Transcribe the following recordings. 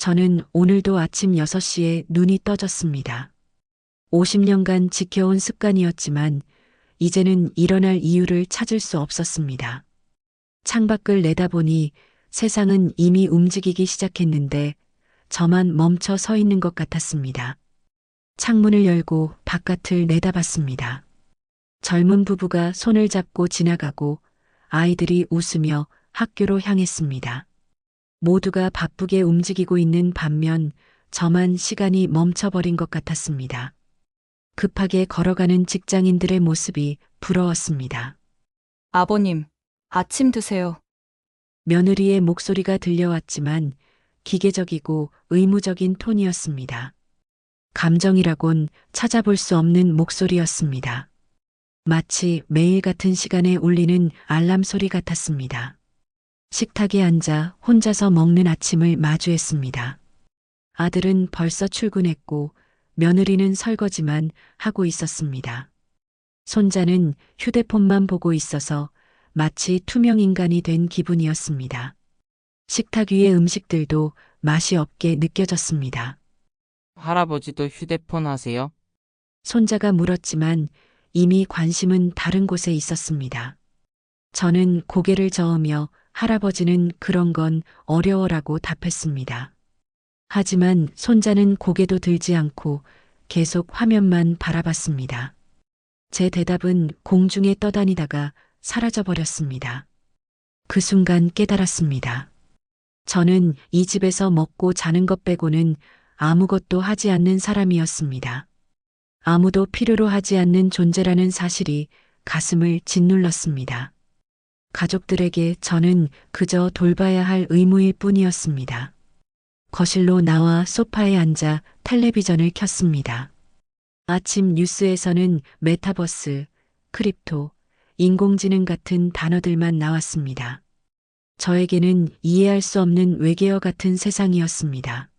저는 오늘도 아침 6시에 눈이 떠졌습니다. 50년간 지켜온 습관이었지만 이제는 일어날 이유를 찾을 수 없었습니다. 창밖을 내다보니 세상은 이미 움직이기 시작했는데 저만 멈춰 서 있는 것 같았습니다. 창문을 열고 바깥을 내다봤습니다. 젊은 부부가 손을 잡고 지나가고 아이들이 웃으며 학교로 향했습니다. 모두가 바쁘게 움직이고 있는 반면 저만 시간이 멈춰버린 것 같았습니다. 급하게 걸어가는 직장인들의 모습이 부러웠습니다. 아버님, 아침 드세요. 며느리의 목소리가 들려왔지만 기계적이고 의무적인 톤이었습니다. 감정이라곤 찾아볼 수 없는 목소리였습니다. 마치 매일 같은 시간에 울리는 알람 소리 같았습니다. 식탁에 앉아 혼자서 먹는 아침을 마주했습니다. 아들은 벌써 출근했고 며느리는 설거지만 하고 있었습니다. 손자는 휴대폰만 보고 있어서 마치 투명 인간이 된 기분이었습니다. 식탁 위의 음식들도 맛이 없게 느껴졌습니다. 할아버지도 휴대폰 하세요? 손자가 물었지만 이미 관심은 다른 곳에 있었습니다. 저는 고개를 저으며 할아버지는 그런 건 어려워라고 답했습니다. 하지만 손자는 고개도 들지 않고 계속 화면만 바라봤습니다. 제 대답은 공중에 떠다니다가 사라져버렸습니다. 그 순간 깨달았습니다. 저는 이 집에서 먹고 자는 것 빼고는 아무것도 하지 않는 사람이었습니다. 아무도 필요로 하지 않는 존재라는 사실이 가슴을 짓눌렀습니다. 가족들에게 저는 그저 돌봐야 할 의무일 뿐이었습니다. 거실로 나와 소파에 앉아 텔레비전을 켰습니다. 아침 뉴스에서는 메타버스, 크립토, 인공지능 같은 단어들만 나왔습니다. 저에게는 이해할 수 없는 외계어 같은 세상이었습니다.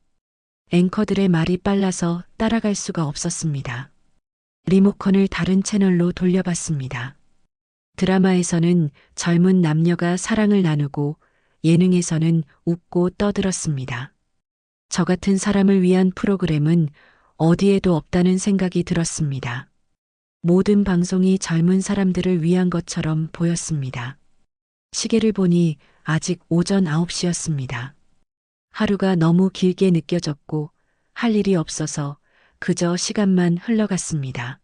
앵커들의 말이 빨라서 따라갈 수가 없었습니다. 리모컨을 다른 채널로 돌려봤습니다. 드라마에서는 젊은 남녀가 사랑을 나누고 예능에서는 웃고 떠들었습니다. 저 같은 사람을 위한 프로그램은 어디에도 없다는 생각이 들었습니다. 모든 방송이 젊은 사람들을 위한 것처럼 보였습니다. 시계를 보니 아직 오전 9시였습니다. 하루가 너무 길게 느껴졌고 할 일이 없어서 그저 시간만 흘러갔습니다.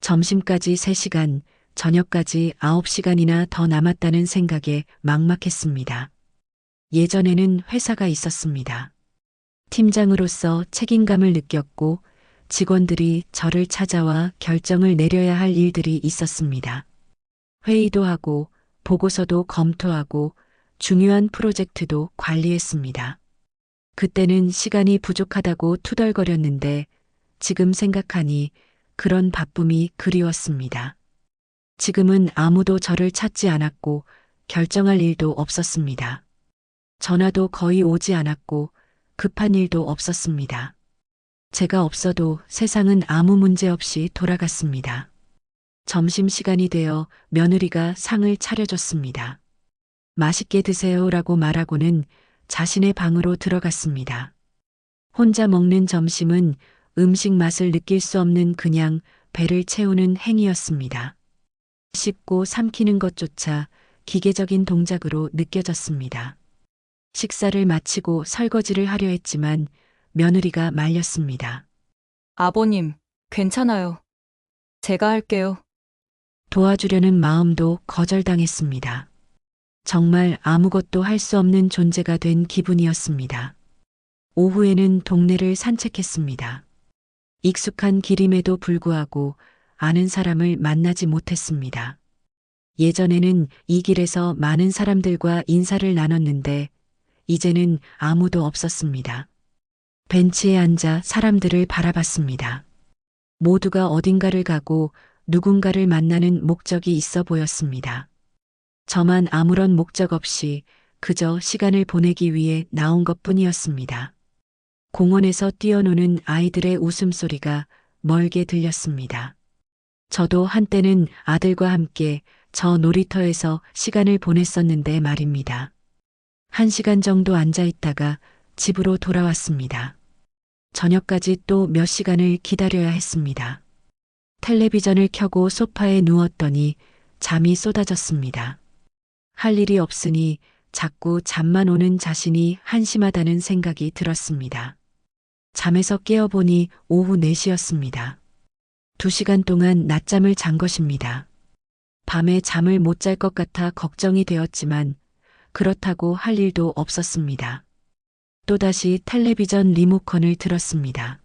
점심까지 3시간, 저녁까지 9시간이나 더 남았다는 생각에 막막했습니다. 예전에는 회사가 있었습니다. 팀장으로서 책임감을 느꼈고 직원들이 저를 찾아와 결정을 내려야 할 일들이 있었습니다. 회의도 하고 보고서도 검토하고 중요한 프로젝트도 관리했습니다. 그때는 시간이 부족하다고 투덜거렸는데 지금 생각하니 그런 바쁨이 그리웠습니다. 지금은 아무도 저를 찾지 않았고 결정할 일도 없었습니다. 전화도 거의 오지 않았고 급한 일도 없었습니다. 제가 없어도 세상은 아무 문제 없이 돌아갔습니다. 점심시간이 되어 며느리가 상을 차려줬습니다. 맛있게 드세요라고 말하고는 자신의 방으로 들어갔습니다. 혼자 먹는 점심은 음식 맛을 느낄 수 없는 그냥 배를 채우는 행위였습니다. 씹고 삼키는 것조차 기계적인 동작으로 느껴졌습니다. 식사를 마치고 설거지를 하려 했지만 며느리가 말렸습니다. 아버님, 괜찮아요. 제가 할게요. 도와주려는 마음도 거절당했습니다. 정말 아무것도 할 수 없는 존재가 된 기분이었습니다. 오후에는 동네를 산책했습니다. 익숙한 길임에도 불구하고 아는 사람을 만나지 못했습니다. 예전에는 이 길에서 많은 사람들과 인사를 나눴는데 이제는 아무도 없었습니다. 벤치에 앉아 사람들을 바라봤습니다. 모두가 어딘가를 가고 누군가를 만나는 목적이 있어 보였습니다. 저만 아무런 목적 없이 그저 시간을 보내기 위해 나온 것뿐이었습니다. 공원에서 뛰어노는 아이들의 웃음소리가 멀게 들렸습니다. 저도 한때는 아들과 함께 저 놀이터에서 시간을 보냈었는데 말입니다. 1시간 정도 앉아 있다가 집으로 돌아왔습니다. 저녁까지 또 몇 시간을 기다려야 했습니다. 텔레비전을 켜고 소파에 누웠더니 잠이 쏟아졌습니다. 할 일이 없으니 자꾸 잠만 오는 자신이 한심하다는 생각이 들었습니다. 잠에서 깨어보니 오후 4시였습니다. 2시간 동안 낮잠을 잔 것입니다. 밤에 잠을 못 잘 것 같아 걱정이 되었지만 그렇다고 할 일도 없었습니다. 또다시 텔레비전 리모컨을 들었습니다.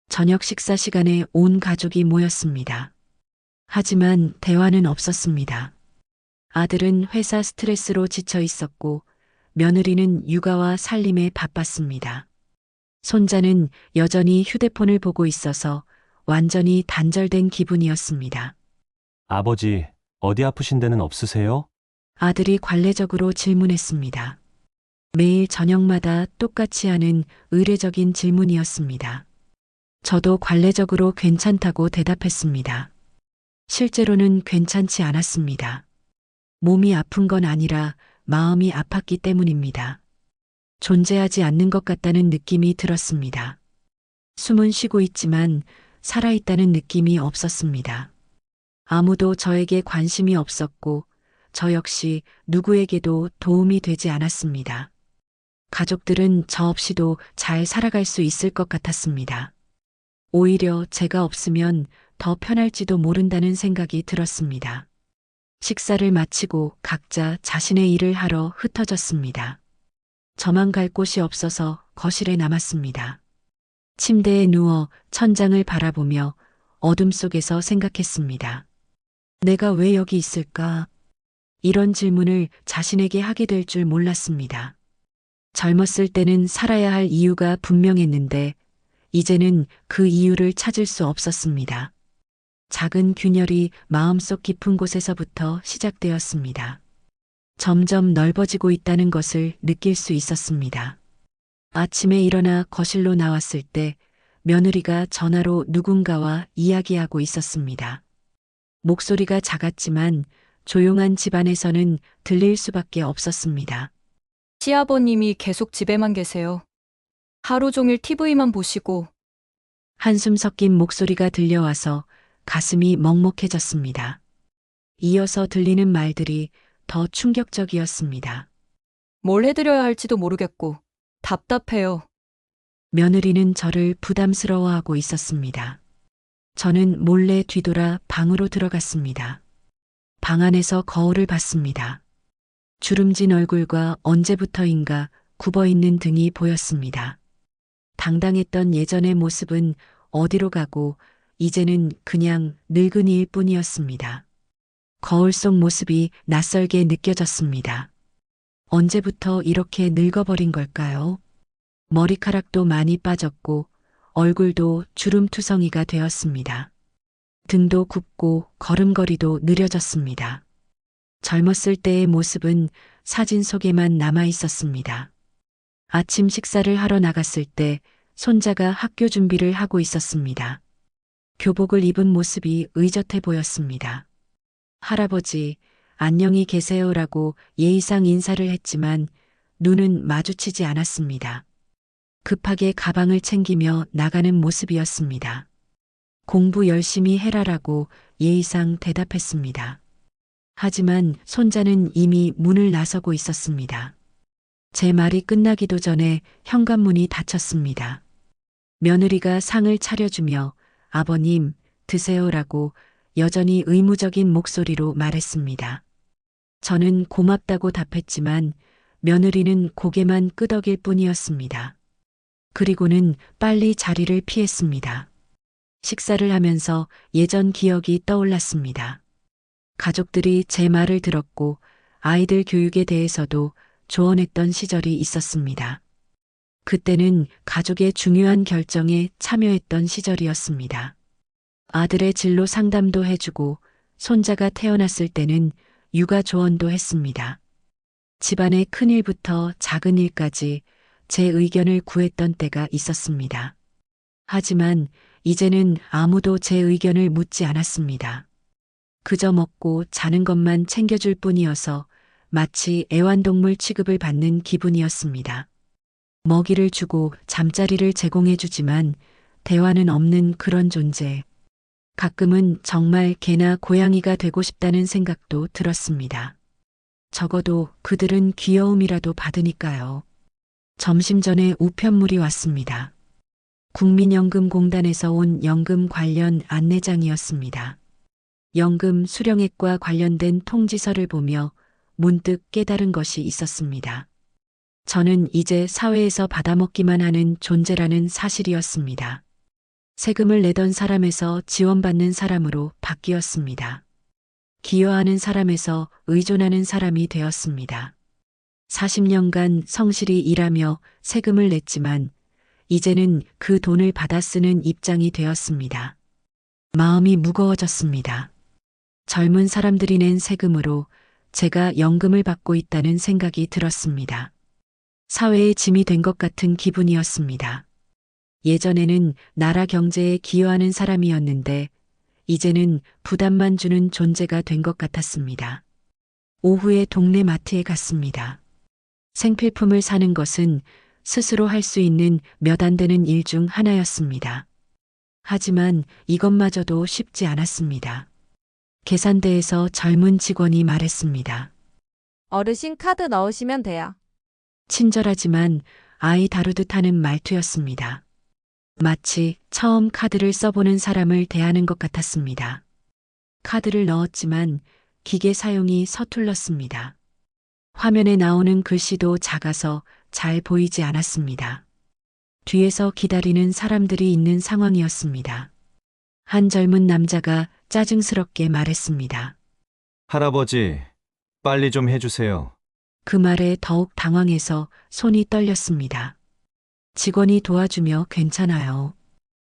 저녁 식사 시간에 온 가족이 모였습니다. 하지만 대화는 없었습니다. 아들은 회사 스트레스로 지쳐 있었고 며느리는 육아와 살림에 바빴습니다. 손자는 여전히 휴대폰을 보고 있어서 완전히 단절된 기분이었습니다. 아버지, 어디 아프신 데는 없으세요? 아들이 관례적으로 질문했습니다. 매일 저녁마다 똑같이 하는 의례적인 질문이었습니다. 저도 관례적으로 괜찮다고 대답했습니다. 실제로는 괜찮지 않았습니다. 몸이 아픈 건 아니라 마음이 아팠기 때문입니다. 존재하지 않는 것 같다는 느낌이 들었습니다. 숨은 쉬고 있지만 살아있다는 느낌이 없었습니다. 아무도 저에게 관심이 없었고 저 역시 누구에게도 도움이 되지 않았습니다. 가족들은 저 없이도 잘 살아갈 수 있을 것 같았습니다. 오히려 제가 없으면 더 편할지도 모른다는 생각이 들었습니다. 식사를 마치고 각자 자신의 일을 하러 흩어졌습니다. 저만 갈 곳이 없어서 거실에 남았습니다. 침대에 누워 천장을 바라보며 어둠 속에서 생각했습니다. 내가 왜 여기 있을까? 이런 질문을 자신에게 하게 될 줄 몰랐습니다. 젊었을 때는 살아야 할 이유가 분명했는데 이제는 그 이유를 찾을 수 없었습니다. 작은 균열이 마음속 깊은 곳에서부터 시작되었습니다. 점점 넓어지고 있다는 것을 느낄 수 있었습니다. 아침에 일어나 거실로 나왔을 때 며느리가 전화로 누군가와 이야기하고 있었습니다. 목소리가 작았지만 조용한 집안에서는 들릴 수밖에 없었습니다. 시아버님이 계속 집에만 계세요. 하루 종일 TV만 보시고. 한숨 섞인 목소리가 들려와서 가슴이 먹먹해졌습니다. 이어서 들리는 말들이 더 충격적이었습니다. 뭘 해드려야 할지도 모르겠고 답답해요. 며느리는 저를 부담스러워하고 있었습니다. 저는 몰래 뒤돌아 방으로 들어갔습니다. 방 안에서 거울을 봤습니다. 주름진 얼굴과 언제부터인가 굽어있는 등이 보였습니다. 당당했던 예전의 모습은 어디로 가고 이제는 그냥 늙은이일 뿐이었습니다. 거울 속 모습이 낯설게 느껴졌습니다. 언제부터 이렇게 늙어버린 걸까요? 머리카락도 많이 빠졌고 얼굴도 주름투성이가 되었습니다. 등도 굽고 걸음걸이도 느려졌습니다. 젊었을 때의 모습은 사진 속에만 남아 있었습니다. 아침 식사를 하러 나갔을 때 손자가 학교 준비를 하고 있었습니다. 교복을 입은 모습이 의젓해 보였습니다. 할아버지, 안녕히 계세요라고 예의상 인사를 했지만 눈은 마주치지 않았습니다. 급하게 가방을 챙기며 나가는 모습이었습니다. 공부 열심히 해라라고 예의상 대답했습니다. 하지만 손자는 이미 문을 나서고 있었습니다. 제 말이 끝나기도 전에 현관문이 닫혔습니다. 며느리가 상을 차려주며 아버님, 드세요라고 여전히 의무적인 목소리로 말했습니다. 저는 고맙다고 답했지만 며느리는 고개만 끄덕일 뿐이었습니다. 그리고는 빨리 자리를 피했습니다. 식사를 하면서 예전 기억이 떠올랐습니다. 가족들이 제 말을 들었고 아이들 교육에 대해서도 조언했던 시절이 있었습니다. 그때는 가족의 중요한 결정에 참여했던 시절이었습니다. 아들의 진로 상담도 해주고 손자가 태어났을 때는 육아 조언도 했습니다. 집안의 큰 일부터 작은 일까지 제 의견을 구했던 때가 있었습니다. 하지만 이제는 아무도 제 의견을 묻지 않았습니다. 그저 먹고 자는 것만 챙겨줄 뿐이어서 마치 애완동물 취급을 받는 기분이었습니다. 먹이를 주고 잠자리를 제공해주지만 대화는 없는 그런 존재. 가끔은 정말 개나 고양이가 되고 싶다는 생각도 들었습니다. 적어도 그들은 귀여움이라도 받으니까요. 점심 전에 우편물이 왔습니다. 국민연금공단에서 온 연금 관련 안내장이었습니다. 연금 수령액과 관련된 통지서를 보며 문득 깨달은 것이 있었습니다. 저는 이제 사회에서 받아먹기만 하는 존재라는 사실이었습니다. 세금을 내던 사람에서 지원받는 사람으로 바뀌었습니다. 기여하는 사람에서 의존하는 사람이 되었습니다. 40년간 성실히 일하며 세금을 냈지만 이제는 그 돈을 받아 쓰는 입장이 되었습니다. 마음이 무거워졌습니다. 젊은 사람들이 낸 세금으로 제가 연금을 받고 있다는 생각이 들었습니다. 사회의 짐이 된 것 같은 기분이었습니다. 예전에는 나라 경제에 기여하는 사람이었는데 이제는 부담만 주는 존재가 된 것 같았습니다. 오후에 동네 마트에 갔습니다. 생필품을 사는 것은 스스로 할 수 있는 몇 안 되는 일 중 하나였습니다. 하지만 이것마저도 쉽지 않았습니다. 계산대에서 젊은 직원이 말했습니다. 어르신 카드 넣으시면 돼요. 친절하지만 아이 다루듯 하는 말투였습니다. 마치 처음 카드를 써보는 사람을 대하는 것 같았습니다. 카드를 넣었지만 기계 사용이 서툴렀습니다. 화면에 나오는 글씨도 작아서 잘 보이지 않았습니다. 뒤에서 기다리는 사람들이 있는 상황이었습니다. 한 젊은 남자가 짜증스럽게 말했습니다. 할아버지, 빨리 좀 해주세요. 그 말에 더욱 당황해서 손이 떨렸습니다. 직원이 도와주며 괜찮아요.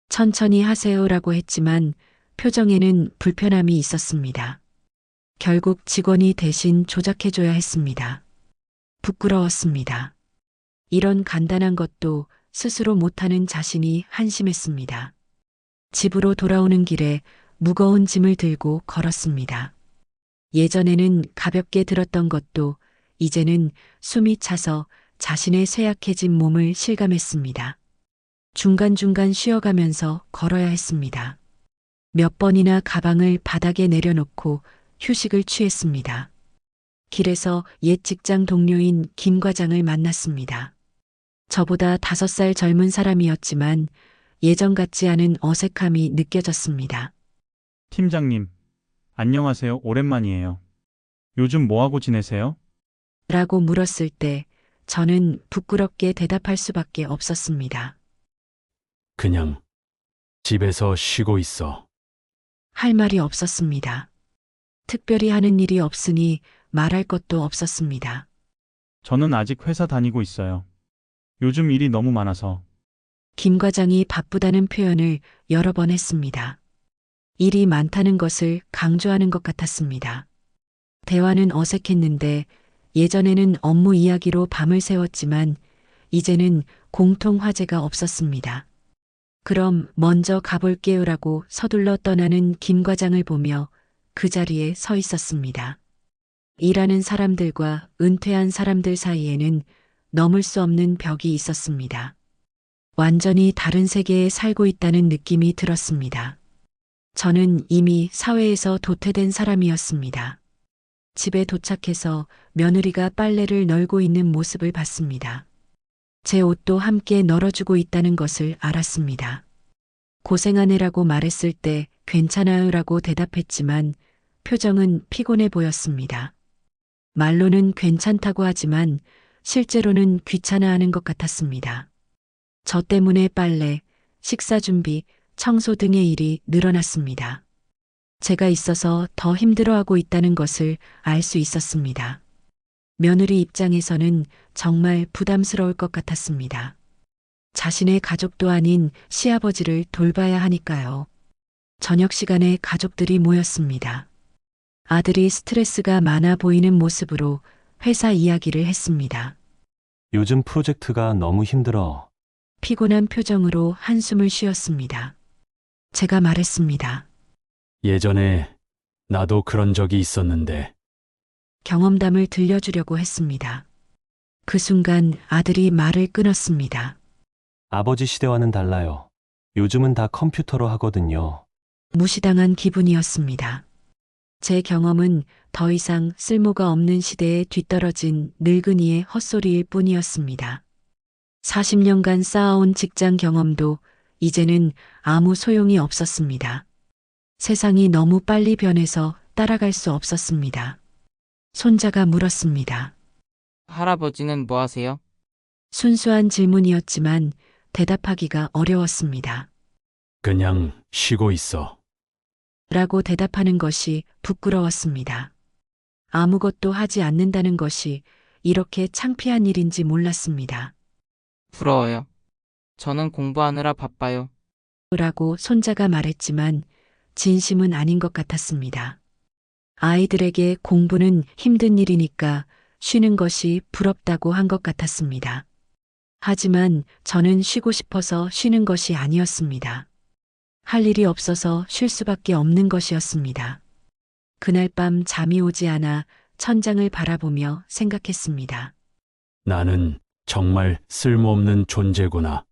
천천히 하세요라고 했지만 표정에는 불편함이 있었습니다. 결국 직원이 대신 조작해줘야 했습니다. 부끄러웠습니다. 이런 간단한 것도 스스로 못하는 자신이 한심했습니다. 집으로 돌아오는 길에 무거운 짐을 들고 걸었습니다. 예전에는 가볍게 들었던 것도 이제는 숨이 차서 자신의 쇠약해진 몸을 실감했습니다. 중간중간 쉬어가면서 걸어야 했습니다. 몇 번이나 가방을 바닥에 내려놓고 휴식을 취했습니다. 길에서 옛 직장 동료인 김 과장을 만났습니다. 저보다 5살 젊은 사람이었지만 예전 같지 않은 어색함이 느껴졌습니다. 팀장님, 안녕하세요. 오랜만이에요. 요즘 뭐하고 지내세요? 라고 물었을 때 저는 부끄럽게 대답할 수밖에 없었습니다. 그냥 집에서 쉬고 있어. 할 말이 없었습니다. 특별히 하는 일이 없으니 말할 것도 없었습니다. 저는 아직 회사 다니고 있어요. 요즘 일이 너무 많아서. 김 과장이 바쁘다는 표현을 여러 번 했습니다. 일이 많다는 것을 강조하는 것 같았습니다. 대화는 어색했는데 예전에는 업무 이야기로 밤을 새웠지만 이제는 공통 화제가 없었습니다. 그럼 먼저 가볼게요라고 서둘러 떠나는 김 과장을 보며 그 자리에 서 있었습니다. 일하는 사람들과 은퇴한 사람들 사이에는 넘을 수 없는 벽이 있었습니다. 완전히 다른 세계에 살고 있다는 느낌이 들었습니다. 저는 이미 사회에서 도태된 사람이었습니다. 집에 도착해서 며느리가 빨래를 널고 있는 모습을 봤습니다. 제 옷도 함께 널어주고 있다는 것을 알았습니다. 고생하네라고 말했을 때 괜찮아요라고 대답했지만 표정은 피곤해 보였습니다. 말로는 괜찮다고 하지만 실제로는 귀찮아하는 것 같았습니다. 저 때문에 빨래, 식사 준비, 청소 등의 일이 늘어났습니다. 제가 있어서 더 힘들어하고 있다는 것을 알 수 있었습니다. 며느리 입장에서는 정말 부담스러울 것 같았습니다. 자신의 가족도 아닌 시아버지를 돌봐야 하니까요. 저녁 시간에 가족들이 모였습니다. 아들이 스트레스가 많아 보이는 모습으로 회사 이야기를 했습니다. 요즘 프로젝트가 너무 힘들어. 피곤한 표정으로 한숨을 쉬었습니다. 제가 말했습니다. 예전에 나도 그런 적이 있었는데. 경험담을 들려주려고 했습니다. 그 순간 아들이 말을 끊었습니다. 아버지 시대와는 달라요. 요즘은 다 컴퓨터로 하거든요. 무시당한 기분이었습니다. 제 경험은 더 이상 쓸모가 없는 시대에 뒤떨어진 늙은이의 헛소리일 뿐이었습니다. 40년간 쌓아온 직장 경험도 이제는 아무 소용이 없었습니다. 세상이 너무 빨리 변해서 따라갈 수 없었습니다. 손자가 물었습니다. 할아버지는 뭐 하세요? 순수한 질문이었지만 대답하기가 어려웠습니다. 그냥 쉬고 있어. 라고 대답하는 것이 부끄러웠습니다. 아무것도 하지 않는다는 것이 이렇게 창피한 일인지 몰랐습니다. 부러워요. 저는 공부하느라 바빠요. 라고 손자가 말했지만 진심은 아닌 것 같았습니다. 아이들에게 공부는 힘든 일이니까 쉬는 것이 부럽다고 한 것 같았습니다. 하지만 저는 쉬고 싶어서 쉬는 것이 아니었습니다. 할 일이 없어서 쉴 수밖에 없는 것이었습니다. 그날 밤 잠이 오지 않아 천장을 바라보며 생각했습니다. 나는 정말 쓸모없는 존재구나.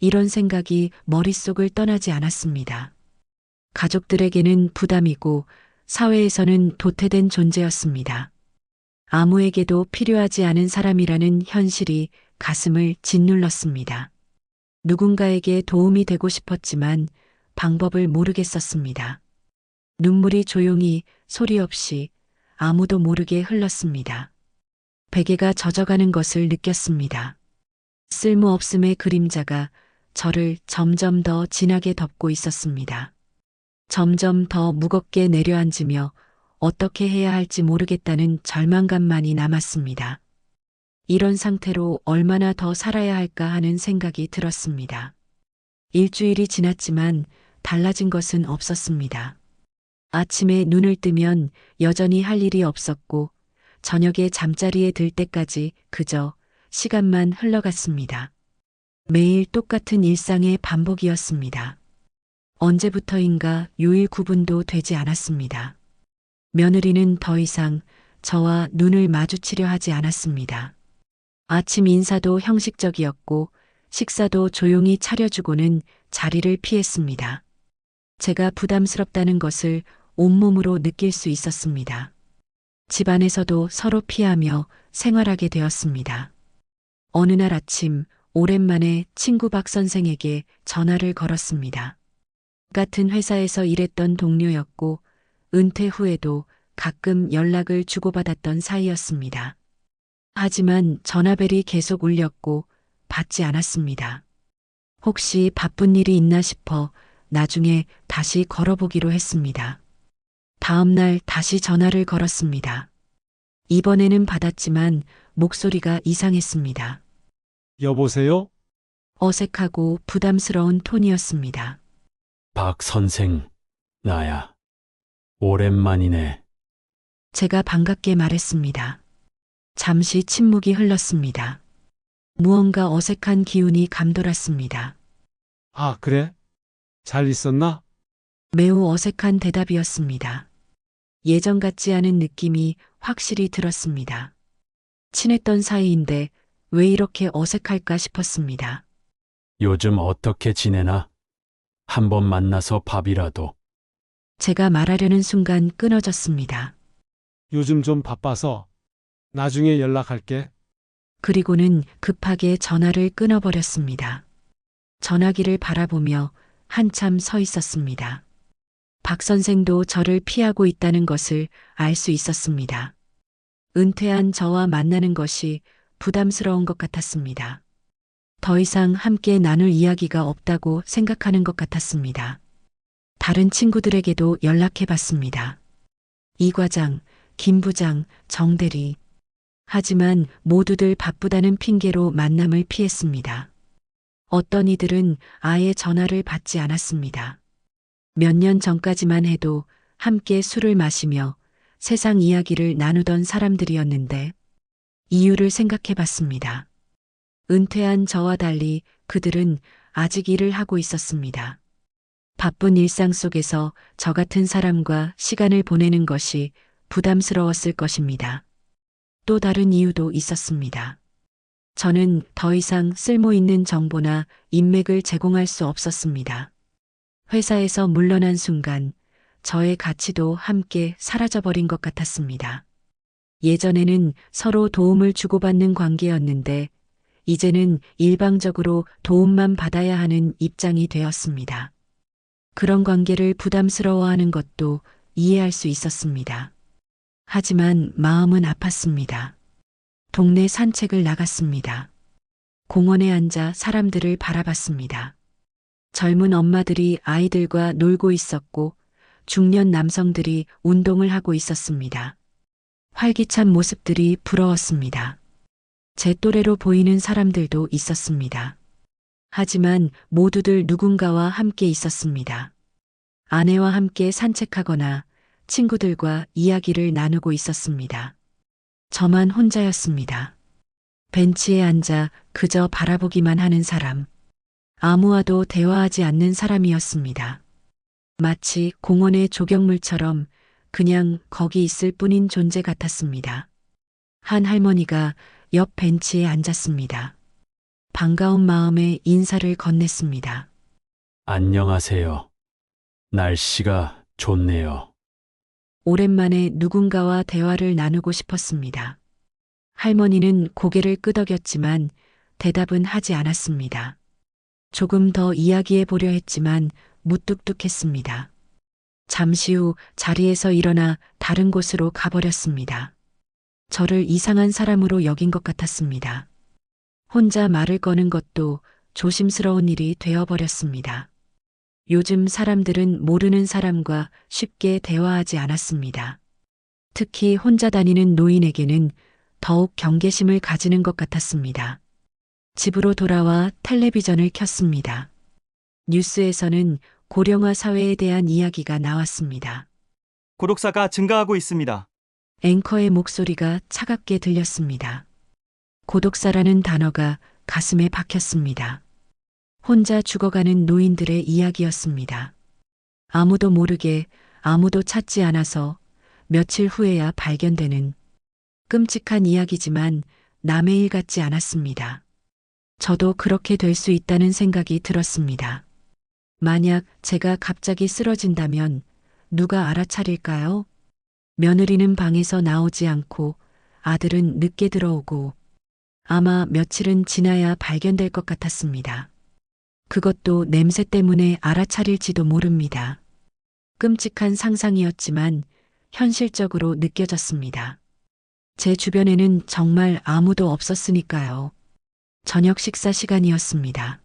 이런 생각이 머릿속을 떠나지 않았습니다. 가족들에게는 부담이고 사회에서는 도태된 존재였습니다. 아무에게도 필요하지 않은 사람이라는 현실이 가슴을 짓눌렀습니다. 누군가에게 도움이 되고 싶었지만 방법을 모르겠었습니다. 눈물이 조용히 소리 없이 아무도 모르게 흘렀습니다. 베개가 젖어가는 것을 느꼈습니다. 쓸모없음의 그림자가 저를 점점 더 진하게 덮고 있었습니다. 점점 더 무겁게 내려앉으며 어떻게 해야 할지 모르겠다는 절망감만이 남았습니다. 이런 상태로 얼마나 더 살아야 할까 하는 생각이 들었습니다. 일주일이 지났지만 달라진 것은 없었습니다. 아침에 눈을 뜨면 여전히 할 일이 없었고 저녁에 잠자리에 들 때까지 그저 시간만 흘러갔습니다. 매일 똑같은 일상의 반복이었습니다. 언제부터인가 요일 구분도 되지 않았습니다. 며느리는 더 이상 저와 눈을 마주치려 하지 않았습니다. 아침 인사도 형식적이었고 식사도 조용히 차려주고는 자리를 피했습니다. 제가 부담스럽다는 것을 온몸으로 느낄 수 있었습니다. 집안에서도 서로 피하며 생활하게 되었습니다. 어느 날 아침 오랜만에 친구 박 선생에게 전화를 걸었습니다. 같은 회사에서 일했던 동료였고 은퇴 후에도 가끔 연락을 주고받았던 사이였습니다. 하지만 전화벨이 계속 울렸고 받지 않았습니다. 혹시 바쁜 일이 있나 싶어 나중에 다시 걸어보기로 했습니다. 다음 날 다시 전화를 걸었습니다. 이번에는 받았지만 목소리가 이상했습니다. 여보세요? 어색하고 부담스러운 톤이었습니다. 박 선생, 나야. 오랜만이네. 제가 반갑게 말했습니다. 잠시 침묵이 흘렀습니다. 무언가 어색한 기운이 감돌았습니다. 아, 그래? 잘 있었나? 매우 어색한 대답이었습니다. 예전 같지 않은 느낌이 확실히 들었습니다. 친했던 사이인데 왜 이렇게 어색할까 싶었습니다. 요즘 어떻게 지내나? 한번 만나서 밥이라도. 제가 말하려는 순간 끊어졌습니다. 요즘 좀 바빠서 나중에 연락할게. 그리고는 급하게 전화를 끊어버렸습니다. 전화기를 바라보며 한참 서 있었습니다. 박 선생도 저를 피하고 있다는 것을 알 수 있었습니다. 은퇴한 저와 만나는 것이 부담스러운 것 같았습니다. 더 이상 함께 나눌 이야기가 없다고 생각하는 것 같았습니다. 다른 친구들에게도 연락해 봤습니다. 이 과장, 김 부장, 정 대리. 하지만 모두들 바쁘다는 핑계로 만남을 피했습니다. 어떤 이들은 아예 전화를 받지 않았습니다. 몇 년 전까지만 해도 함께 술을 마시며 세상 이야기를 나누던 사람들이었는데 이유를 생각해 봤습니다. 은퇴한 저와 달리 그들은 아직 일을 하고 있었습니다. 바쁜 일상 속에서 저 같은 사람과 시간을 보내는 것이 부담스러웠을 것입니다. 또 다른 이유도 있었습니다. 저는 더 이상 쓸모 있는 정보나 인맥을 제공할 수 없었습니다. 회사에서 물러난 순간 저의 가치도 함께 사라져버린 것 같았습니다. 예전에는 서로 도움을 주고받는 관계였는데 이제는 일방적으로 도움만 받아야 하는 입장이 되었습니다. 그런 관계를 부담스러워하는 것도 이해할 수 있었습니다. 하지만 마음은 아팠습니다. 동네 산책을 나갔습니다. 공원에 앉아 사람들을 바라봤습니다. 젊은 엄마들이 아이들과 놀고 있었고 중년 남성들이 운동을 하고 있었습니다. 활기찬 모습들이 부러웠습니다. 제 또래로 보이는 사람들도 있었습니다. 하지만 모두들 누군가와 함께 있었습니다. 아내와 함께 산책하거나 친구들과 이야기를 나누고 있었습니다. 저만 혼자였습니다. 벤치에 앉아 그저 바라보기만 하는 사람. 아무와도 대화하지 않는 사람이었습니다. 마치 공원의 조경물처럼 그냥 거기 있을 뿐인 존재 같았습니다. 한 할머니가 옆 벤치에 앉았습니다. 반가운 마음에 인사를 건넸습니다. 안녕하세요. 날씨가 좋네요. 오랜만에 누군가와 대화를 나누고 싶었습니다. 할머니는 고개를 끄덕였지만 대답은 하지 않았습니다. 조금 더 이야기해 보려 했지만 무뚝뚝했습니다. 잠시 후 자리에서 일어나 다른 곳으로 가버렸습니다. 저를 이상한 사람으로 여긴 것 같았습니다. 혼자 말을 거는 것도 조심스러운 일이 되어버렸습니다. 요즘 사람들은 모르는 사람과 쉽게 대화하지 않았습니다. 특히 혼자 다니는 노인에게는 더욱 경계심을 가지는 것 같았습니다. 집으로 돌아와 텔레비전을 켰습니다. 뉴스에서는 고령화 사회에 대한 이야기가 나왔습니다. 고독사가 증가하고 있습니다. 앵커의 목소리가 차갑게 들렸습니다. 고독사라는 단어가 가슴에 박혔습니다. 혼자 죽어가는 노인들의 이야기였습니다. 아무도 모르게, 아무도 찾지 않아서 며칠 후에야 발견되는 끔찍한 이야기지만 남의 일 같지 않았습니다. 저도 그렇게 될 수 있다는 생각이 들었습니다. 만약 제가 갑자기 쓰러진다면 누가 알아차릴까요? 며느리는 방에서 나오지 않고 아들은 늦게 들어오고 아마 며칠은 지나야 발견될 것 같았습니다. 그것도 냄새 때문에 알아차릴지도 모릅니다. 끔찍한 상상이었지만 현실적으로 느껴졌습니다. 제 주변에는 정말 아무도 없었으니까요. 저녁 식사 시간이었습니다.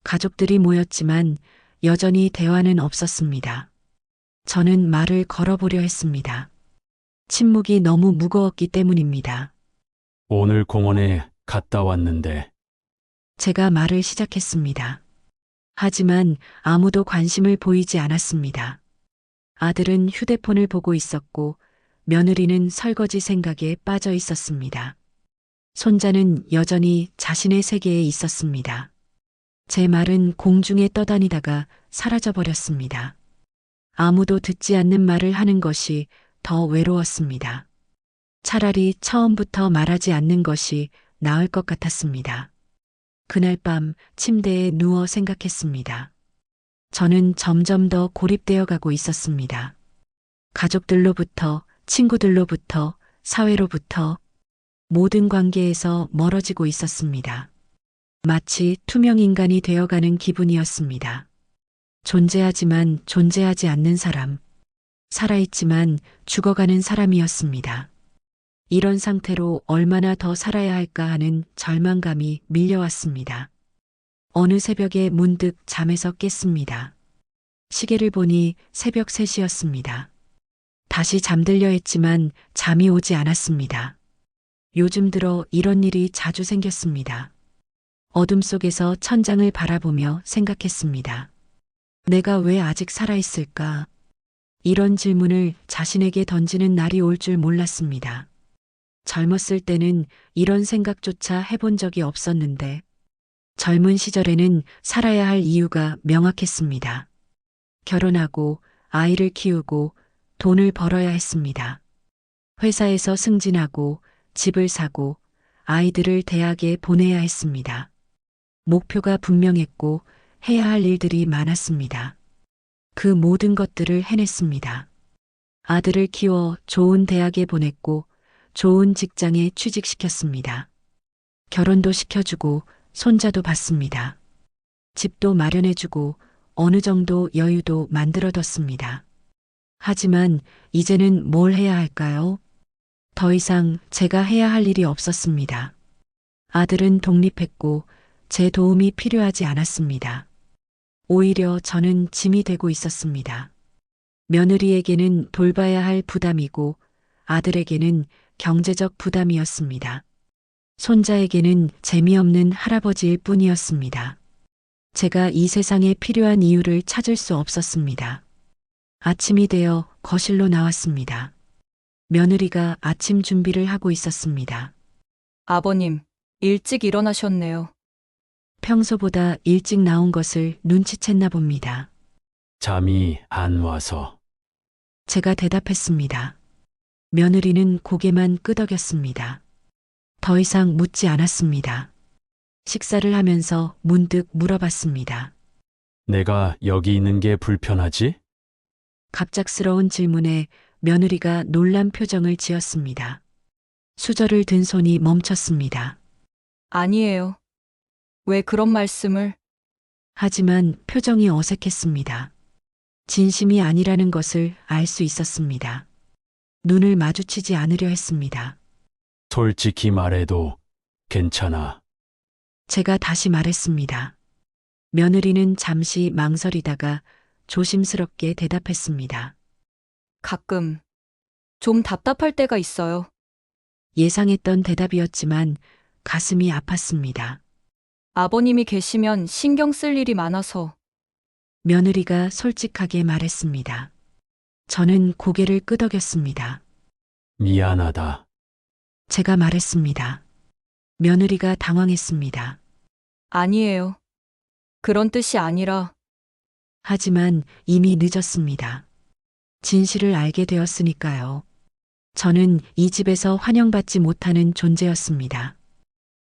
가족들이 모였지만 여전히 대화는 없었습니다. 저는 말을 걸어보려 했습니다. 침묵이 너무 무거웠기 때문입니다. 오늘 공원에 갔다 왔는데 제가 말을 시작했습니다. 하지만 아무도 관심을 보이지 않았습니다. 아들은 휴대폰을 보고 있었고 며느리는 설거지 생각에 빠져 있었습니다. 손자는 여전히 자신의 세계에 있었습니다. 제 말은 공중에 떠다니다가 사라져버렸습니다. 아무도 듣지 않는 말을 하는 것이 더 외로웠습니다. 차라리 처음부터 말하지 않는 것이 나을 것 같았습니다. 그날 밤 침대에 누워 생각했습니다. 저는 점점 더 고립되어 가고 있었습니다. 가족들로부터, 친구들로부터, 사회로부터 모든 관계에서 멀어지고 있었습니다. 마치 투명 인간이 되어가는 기분이었습니다. 존재하지만 존재하지 않는 사람, 살아있지만 죽어가는 사람이었습니다. 이런 상태로 얼마나 더 살아야 할까 하는 절망감이 밀려왔습니다. 어느 새벽에 문득 잠에서 깼습니다. 시계를 보니 새벽 3시였습니다. 다시 잠들려 했지만 잠이 오지 않았습니다. 요즘 들어 이런 일이 자주 생겼습니다. 어둠 속에서 천장을 바라보며 생각했습니다. 내가 왜 아직 살아있을까? 이런 질문을 자신에게 던지는 날이 올 줄 몰랐습니다. 젊었을 때는 이런 생각조차 해본 적이 없었는데 젊은 시절에는 살아야 할 이유가 명확했습니다. 결혼하고 아이를 키우고 돈을 벌어야 했습니다. 회사에서 승진하고 집을 사고 아이들을 대학에 보내야 했습니다. 목표가 분명했고 해야 할 일들이 많았습니다. 그 모든 것들을 해냈습니다. 아들을 키워 좋은 대학에 보냈고 좋은 직장에 취직시켰습니다. 결혼도 시켜주고 손자도 봤습니다. 집도 마련해주고 어느 정도 여유도 만들어뒀습니다. 하지만 이제는 뭘 해야 할까요? 더 이상 제가 해야 할 일이 없었습니다. 아들은 독립했고 제 도움이 필요하지 않았습니다. 오히려 저는 짐이 되고 있었습니다. 며느리에게는 돌봐야 할 부담이고 아들에게는 경제적 부담이었습니다. 손자에게는 재미없는 할아버지일 뿐이었습니다. 제가 이 세상에 필요한 이유를 찾을 수 없었습니다. 아침이 되어 거실로 나왔습니다. 며느리가 아침 준비를 하고 있었습니다. 아버님, 일찍 일어나셨네요. 평소보다 일찍 나온 것을 눈치챘나 봅니다. 잠이 안 와서. 제가 대답했습니다. 며느리는 고개만 끄덕였습니다. 더 이상 묻지 않았습니다. 식사를 하면서 문득 물어봤습니다. 내가 여기 있는 게 불편하지? 갑작스러운 질문에 며느리가 놀란 표정을 지었습니다. 수저를 든 손이 멈췄습니다. 아니에요. 왜 그런 말씀을? 하지만 표정이 어색했습니다. 진심이 아니라는 것을 알 수 있었습니다. 눈을 마주치지 않으려 했습니다. 솔직히 말해도 괜찮아. 제가 다시 말했습니다. 며느리는 잠시 망설이다가 조심스럽게 대답했습니다. 가끔 좀 답답할 때가 있어요. 예상했던 대답이었지만 가슴이 아팠습니다. 아버님이 계시면 신경 쓸 일이 많아서. 며느리가 솔직하게 말했습니다. 저는 고개를 끄덕였습니다. 미안하다. 제가 말했습니다. 며느리가 당황했습니다. 아니에요. 그런 뜻이 아니라. 하지만 이미 늦었습니다. 진실을 알게 되었으니까요. 저는 이 집에서 환영받지 못하는 존재였습니다.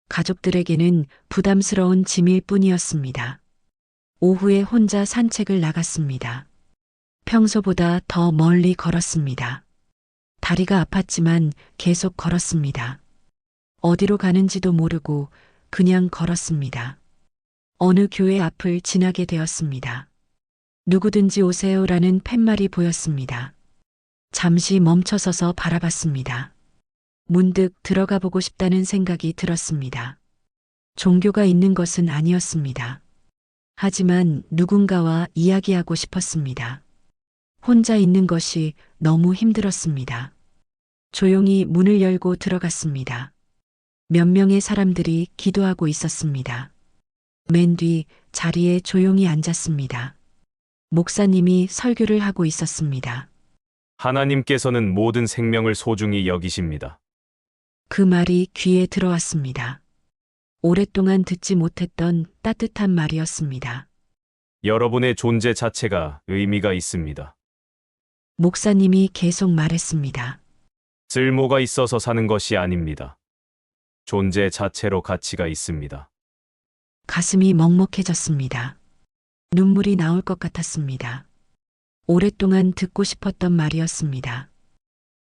가족들에게는 부담스러운 짐일 뿐이었습니다. 오후에 혼자 산책을 나갔습니다. 평소보다 더 멀리 걸었습니다. 다리가 아팠지만 계속 걸었습니다. 어디로 가는지도 모르고 그냥 걸었습니다. 어느 교회 앞을 지나게 되었습니다. 누구든지 오세요라는 팻말이 보였습니다. 잠시 멈춰서서 바라봤습니다. 문득 들어가 보고 싶다는 생각이 들었습니다. 종교가 있는 것은 아니었습니다. 하지만 누군가와 이야기하고 싶었습니다. 혼자 있는 것이 너무 힘들었습니다. 조용히 문을 열고 들어갔습니다. 몇 명의 사람들이 기도하고 있었습니다. 맨 뒤 자리에 조용히 앉았습니다. 목사님이 설교를 하고 있었습니다. 하나님께서는 모든 생명을 소중히 여기십니다. 그 말이 귀에 들어왔습니다. 오랫동안 듣지 못했던 따뜻한 말이었습니다. 여러분의 존재 자체가 의미가 있습니다. 목사님이 계속 말했습니다. 쓸모가 있어서 사는 것이 아닙니다. 존재 자체로 가치가 있습니다. 가슴이 먹먹해졌습니다. 눈물이 나올 것 같았습니다. 오랫동안 듣고 싶었던 말이었습니다.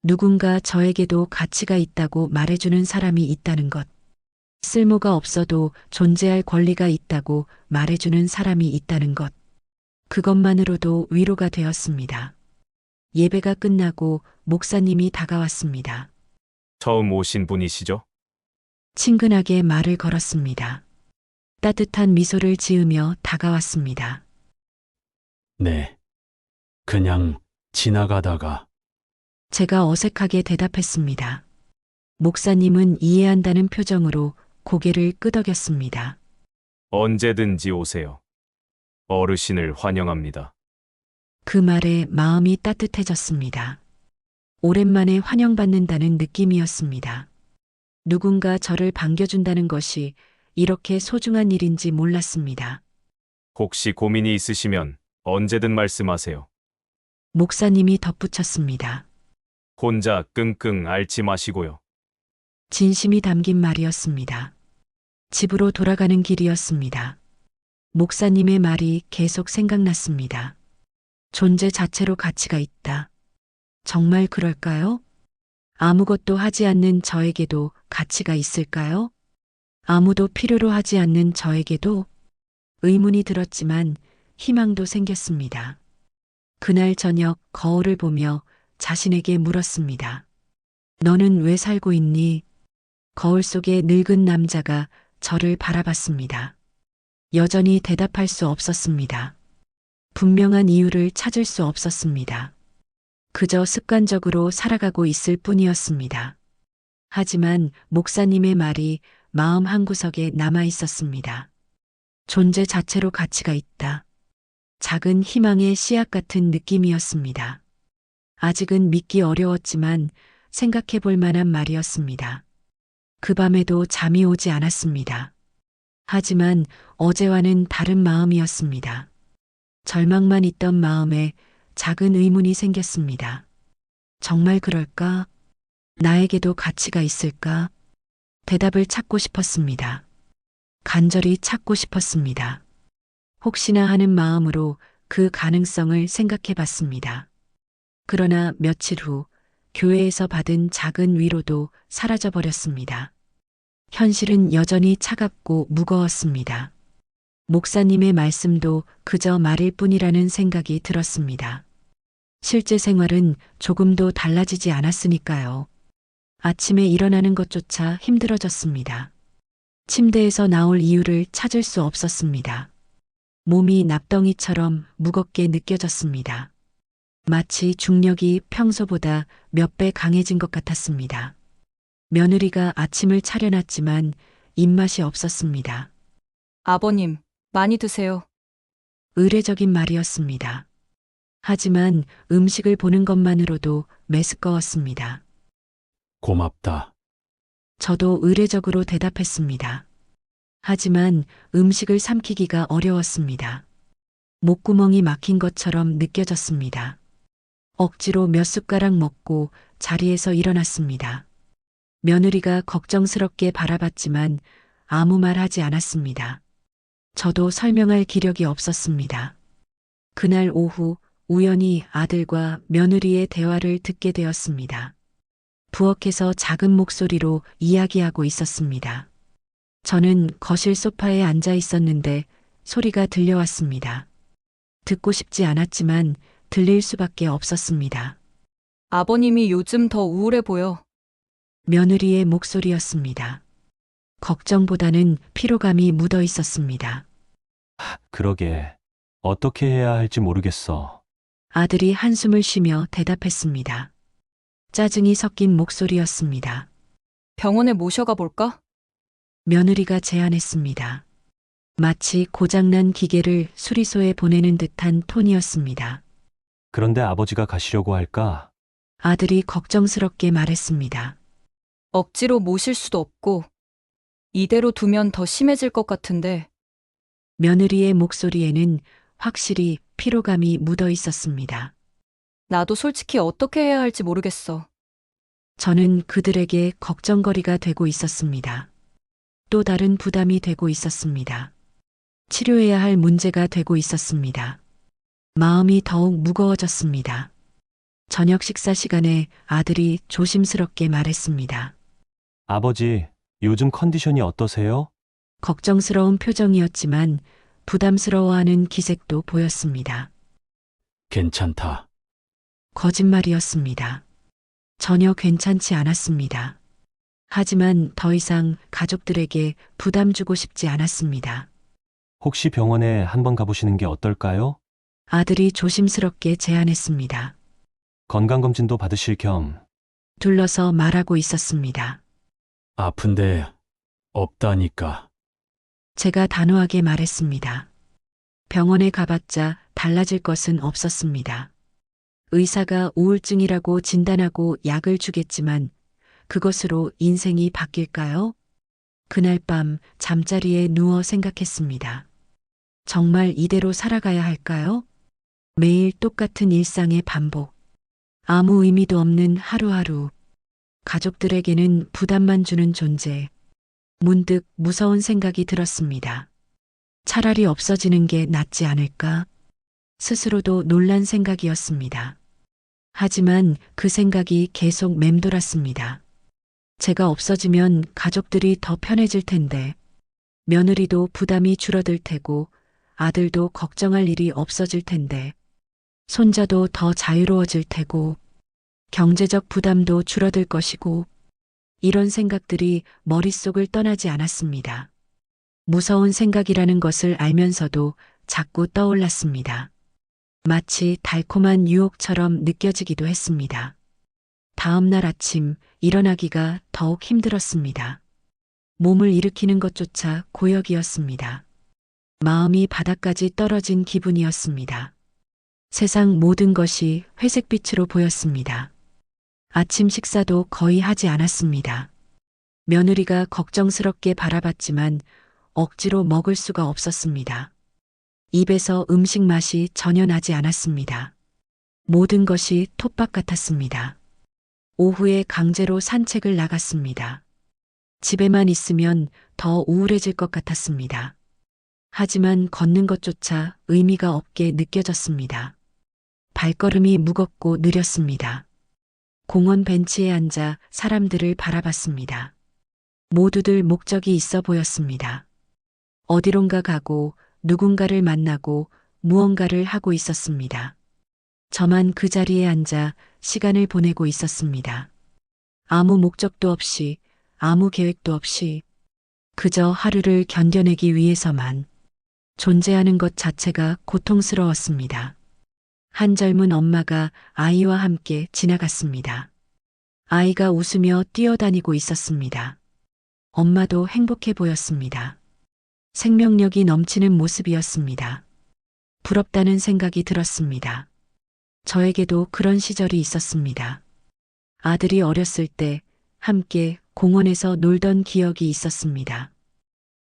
누군가 저에게도 가치가 있다고 말해주는 사람이 있다는 것. 쓸모가 없어도 존재할 권리가 있다고 말해주는 사람이 있다는 것. 그것만으로도 위로가 되었습니다. 예배가 끝나고 목사님이 다가왔습니다. 처음 오신 분이시죠? 친근하게 말을 걸었습니다. 따뜻한 미소를 지으며 다가왔습니다. 네. 그냥 지나가다가. 제가 어색하게 대답했습니다. 목사님은 이해한다는 표정으로 고개를 끄덕였습니다. 언제든지 오세요. 어르신을 환영합니다. 그 말에 마음이 따뜻해졌습니다. 오랜만에 환영받는다는 느낌이었습니다. 누군가 저를 반겨준다는 것이 이렇게 소중한 일인지 몰랐습니다. 혹시 고민이 있으시면 언제든 말씀하세요. 목사님이 덧붙였습니다. 혼자 끙끙 앓지 마시고요. 진심이 담긴 말이었습니다. 집으로 돌아가는 길이었습니다. 목사님의 말이 계속 생각났습니다. 존재 자체로 가치가 있다. 정말 그럴까요? 아무것도 하지 않는 저에게도 가치가 있을까요? 아무도 필요로 하지 않는 저에게도? 의문이 들었지만 희망도 생겼습니다. 그날 저녁 거울을 보며 자신에게 물었습니다. 너는 왜 살고 있니? 거울 속에 늙은 남자가 저를 바라봤습니다. 여전히 대답할 수 없었습니다. 분명한 이유를 찾을 수 없었습니다. 그저 습관적으로 살아가고 있을 뿐이었습니다. 하지만 목사님의 말이 마음 한구석에 남아 있었습니다. 존재 자체로 가치가 있다. 작은 희망의 씨앗 같은 느낌이었습니다. 아직은 믿기 어려웠지만 생각해 볼 만한 말이었습니다. 그 밤에도 잠이 오지 않았습니다. 하지만 어제와는 다른 마음이었습니다. 절망만 있던 마음에 작은 의문이 생겼습니다. 정말 그럴까? 나에게도 가치가 있을까? 대답을 찾고 싶었습니다. 간절히 찾고 싶었습니다. 혹시나 하는 마음으로 그 가능성을 생각해 봤습니다. 그러나 며칠 후 교회에서 받은 작은 위로도 사라져 버렸습니다. 현실은 여전히 차갑고 무거웠습니다. 목사님의 말씀도 그저 말일 뿐이라는 생각이 들었습니다. 실제 생활은 조금도 달라지지 않았으니까요. 아침에 일어나는 것조차 힘들어졌습니다. 침대에서 나올 이유를 찾을 수 없었습니다. 몸이 납덩이처럼 무겁게 느껴졌습니다. 마치 중력이 평소보다 몇 배 강해진 것 같았습니다. 며느리가 아침을 차려놨지만 입맛이 없었습니다. 아버님, 많이 드세요. 의례적인 말이었습니다. 하지만 음식을 보는 것만으로도 메스꺼웠습니다. 고맙다. 저도 의례적으로 대답했습니다. 하지만 음식을 삼키기가 어려웠습니다. 목구멍이 막힌 것처럼 느껴졌습니다. 억지로 몇 숟가락 먹고 자리에서 일어났습니다. 며느리가 걱정스럽게 바라봤지만 아무 말 하지 않았습니다. 저도 설명할 기력이 없었습니다. 그날 오후 우연히 아들과 며느리의 대화를 듣게 되었습니다. 부엌에서 작은 목소리로 이야기하고 있었습니다. 저는 거실 소파에 앉아 있었는데 소리가 들려왔습니다. 듣고 싶지 않았지만 들릴 수밖에 없었습니다. 아버님이 요즘 더 우울해 보여. 며느리의 목소리였습니다. 걱정보다는 피로감이 묻어 있었습니다. 그러게. 어떻게 해야 할지 모르겠어. 아들이 한숨을 쉬며 대답했습니다. 짜증이 섞인 목소리였습니다. 병원에 모셔가 볼까? 며느리가 제안했습니다. 마치 고장난 기계를 수리소에 보내는 듯한 톤이었습니다. 그런데 아버지가 가시려고 할까? 아들이 걱정스럽게 말했습니다. 억지로 모실 수도 없고, 이대로 두면 더 심해질 것 같은데. 며느리의 목소리에는 확실히 피로감이 묻어 있었습니다. 나도 솔직히 어떻게 해야 할지 모르겠어. 저는 그들에게 걱정거리가 되고 있었습니다. 또 다른 부담이 되고 있었습니다. 치료해야 할 문제가 되고 있었습니다. 마음이 더욱 무거워졌습니다. 저녁 식사 시간에 아들이 조심스럽게 말했습니다. 아버지, 요즘 컨디션이 어떠세요? 걱정스러운 표정이었지만 부담스러워하는 기색도 보였습니다. 괜찮다. 거짓말이었습니다. 전혀 괜찮지 않았습니다. 하지만 더 이상 가족들에게 부담 주고 싶지 않았습니다. 혹시 병원에 한번 가보시는 게 어떨까요? 아들이 조심스럽게 제안했습니다. 건강검진도 받으실 겸. 둘러서 말하고 있었습니다. 아픈데 없다니까. 제가 단호하게 말했습니다. 병원에 가봤자 달라질 것은 없었습니다. 의사가 우울증이라고 진단하고 약을 주겠지만 그것으로 인생이 바뀔까요? 그날 밤 잠자리에 누워 생각했습니다. 정말 이대로 살아가야 할까요? 매일 똑같은 일상의 반복. 아무 의미도 없는 하루하루. 가족들에게는 부담만 주는 존재. 문득 무서운 생각이 들었습니다. 차라리 없어지는 게 낫지 않을까? 스스로도 놀란 생각이었습니다. 하지만 그 생각이 계속 맴돌았습니다. 제가 없어지면 가족들이 더 편해질 텐데, 며느리도 부담이 줄어들 테고, 아들도 걱정할 일이 없어질 텐데, 손자도 더 자유로워질 테고, 경제적 부담도 줄어들 것이고, 이런 생각들이 머릿속을 떠나지 않았습니다. 무서운 생각이라는 것을 알면서도 자꾸 떠올랐습니다. 마치 달콤한 유혹처럼 느껴지기도 했습니다. 다음 날 아침 일어나기가 더욱 힘들었습니다. 몸을 일으키는 것조차 고역이었습니다. 마음이 바닥까지 떨어진 기분이었습니다. 세상 모든 것이 회색빛으로 보였습니다. 아침 식사도 거의 하지 않았습니다. 며느리가 걱정스럽게 바라봤지만 억지로 먹을 수가 없었습니다. 입에서 음식 맛이 전혀 나지 않았습니다. 모든 것이 톱밥 같았습니다. 오후에 강제로 산책을 나갔습니다. 집에만 있으면 더 우울해질 것 같았습니다. 하지만 걷는 것조차 의미가 없게 느껴졌습니다. 발걸음이 무겁고 느렸습니다. 공원 벤치에 앉아 사람들을 바라봤습니다. 모두들 목적이 있어 보였습니다. 어디론가 가고 누군가를 만나고 무언가를 하고 있었습니다. 저만 그 자리에 앉아 시간을 보내고 있었습니다. 아무 목적도 없이, 아무 계획도 없이, 그저 하루를 견뎌내기 위해서만. 존재하는 것 자체가 고통스러웠습니다. 한 젊은 엄마가 아이와 함께 지나갔습니다. 아이가 웃으며 뛰어다니고 있었습니다. 엄마도 행복해 보였습니다. 생명력이 넘치는 모습이었습니다. 부럽다는 생각이 들었습니다. 저에게도 그런 시절이 있었습니다. 아들이 어렸을 때 함께 공원에서 놀던 기억이 있었습니다.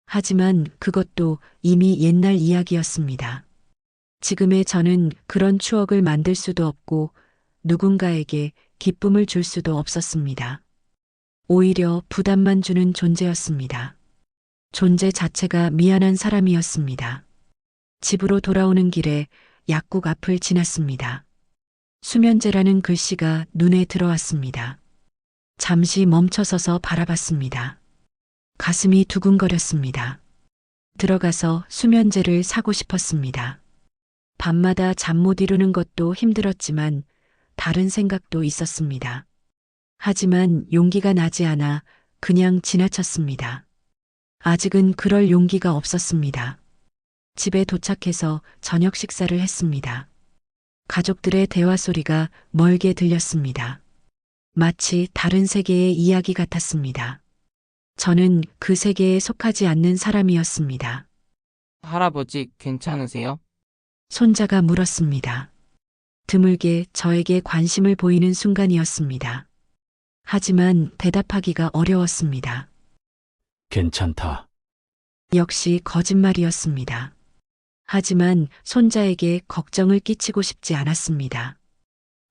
하지만 그것도 이미 옛날 이야기였습니다. 지금의 저는 그런 추억을 만들 수도 없고 누군가에게 기쁨을 줄 수도 없었습니다. 오히려 부담만 주는 존재였습니다. 존재 자체가 미안한 사람이었습니다. 집으로 돌아오는 길에 약국 앞을 지났습니다. 수면제라는 글씨가 눈에 들어왔습니다. 잠시 멈춰서서 바라봤습니다. 가슴이 두근거렸습니다. 들어가서 수면제를 사고 싶었습니다. 밤마다 잠 못 이루는 것도 힘들었지만 다른 생각도 있었습니다. 하지만 용기가 나지 않아 그냥 지나쳤습니다. 아직은 그럴 용기가 없었습니다. 집에 도착해서 저녁 식사를 했습니다. 가족들의 대화 소리가 멀게 들렸습니다. 마치 다른 세계의 이야기 같았습니다. 저는 그 세계에 속하지 않는 사람이었습니다. 할아버지, 괜찮으세요? 손자가 물었습니다. 드물게 저에게 관심을 보이는 순간이었습니다. 하지만 대답하기가 어려웠습니다. 괜찮다. 역시 거짓말이었습니다. 하지만 손자에게 걱정을 끼치고 싶지 않았습니다.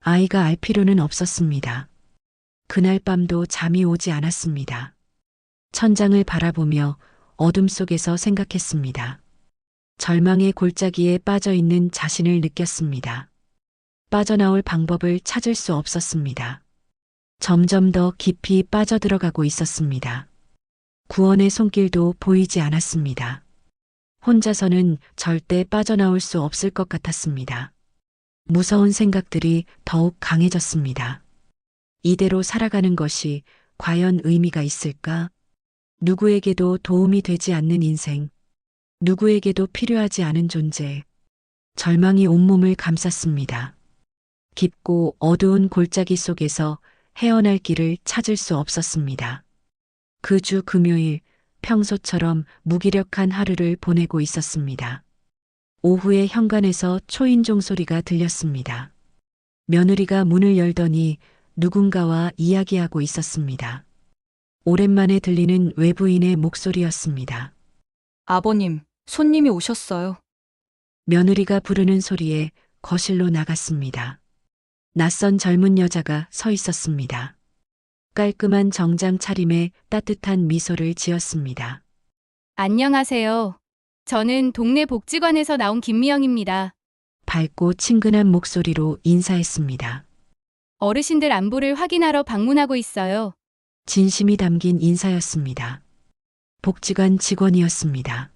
아이가 알 필요는 없었습니다. 그날 밤도 잠이 오지 않았습니다. 천장을 바라보며 어둠 속에서 생각했습니다. 절망의 골짜기에 빠져 있는 자신을 느꼈습니다. 빠져나올 방법을 찾을 수 없었습니다. 점점 더 깊이 빠져들어가고 있었습니다. 구원의 손길도 보이지 않았습니다. 혼자서는 절대 빠져나올 수 없을 것 같았습니다. 무서운 생각들이 더욱 강해졌습니다. 이대로 살아가는 것이 과연 의미가 있을까? 누구에게도 도움이 되지 않는 인생, 누구에게도 필요하지 않은 존재. 절망이 온몸을 감쌌습니다. 깊고 어두운 골짜기 속에서 헤어날 길을 찾을 수 없었습니다. 그 주 금요일, 평소처럼 무기력한 하루를 보내고 있었습니다. 오후에 현관에서 초인종 소리가 들렸습니다. 며느리가 문을 열더니 누군가와 이야기하고 있었습니다. 오랜만에 들리는 외부인의 목소리였습니다. 아버님, 손님이 오셨어요. 며느리가 부르는 소리에 거실로 나갔습니다. 낯선 젊은 여자가 서 있었습니다. 깔끔한 정장 차림에 따뜻한 미소를 지었습니다. 안녕하세요. 저는 동네 복지관에서 나온 김미영입니다. 밝고 친근한 목소리로 인사했습니다. 어르신들 안부를 확인하러 방문하고 있어요. 진심이 담긴 인사였습니다. 복지관 직원이었습니다.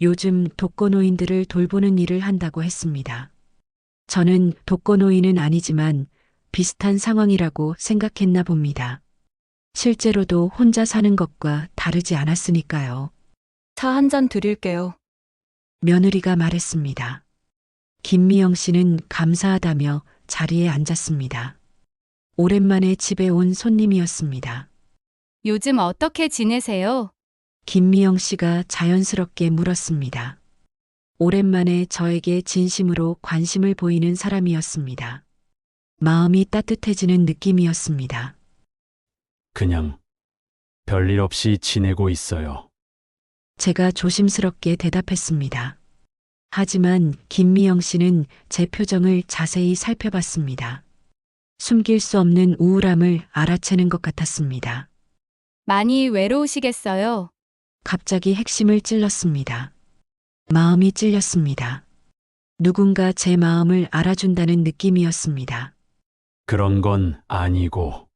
요즘 독거노인들을 돌보는 일을 한다고 했습니다. 저는 독거노인은 아니지만 비슷한 상황이라고 생각했나 봅니다. 실제로도 혼자 사는 것과 다르지 않았으니까요. 차 한 잔 드릴게요. 며느리가 말했습니다. 김미영 씨는 감사하다며 자리에 앉았습니다. 오랜만에 집에 온 손님이었습니다. 요즘 어떻게 지내세요? 김미영 씨가 자연스럽게 물었습니다. 오랜만에 저에게 진심으로 관심을 보이는 사람이었습니다. 마음이 따뜻해지는 느낌이었습니다. 그냥 별일 없이 지내고 있어요. 제가 조심스럽게 대답했습니다. 하지만 김미영 씨는 제 표정을 자세히 살펴봤습니다. 숨길 수 없는 우울함을 알아채는 것 같았습니다. 많이 외로우시겠어요? 갑자기 핵심을 찔렀습니다. 마음이 찔렸습니다. 누군가 제 마음을 알아준다는 느낌이었습니다. 그런 건 아니고.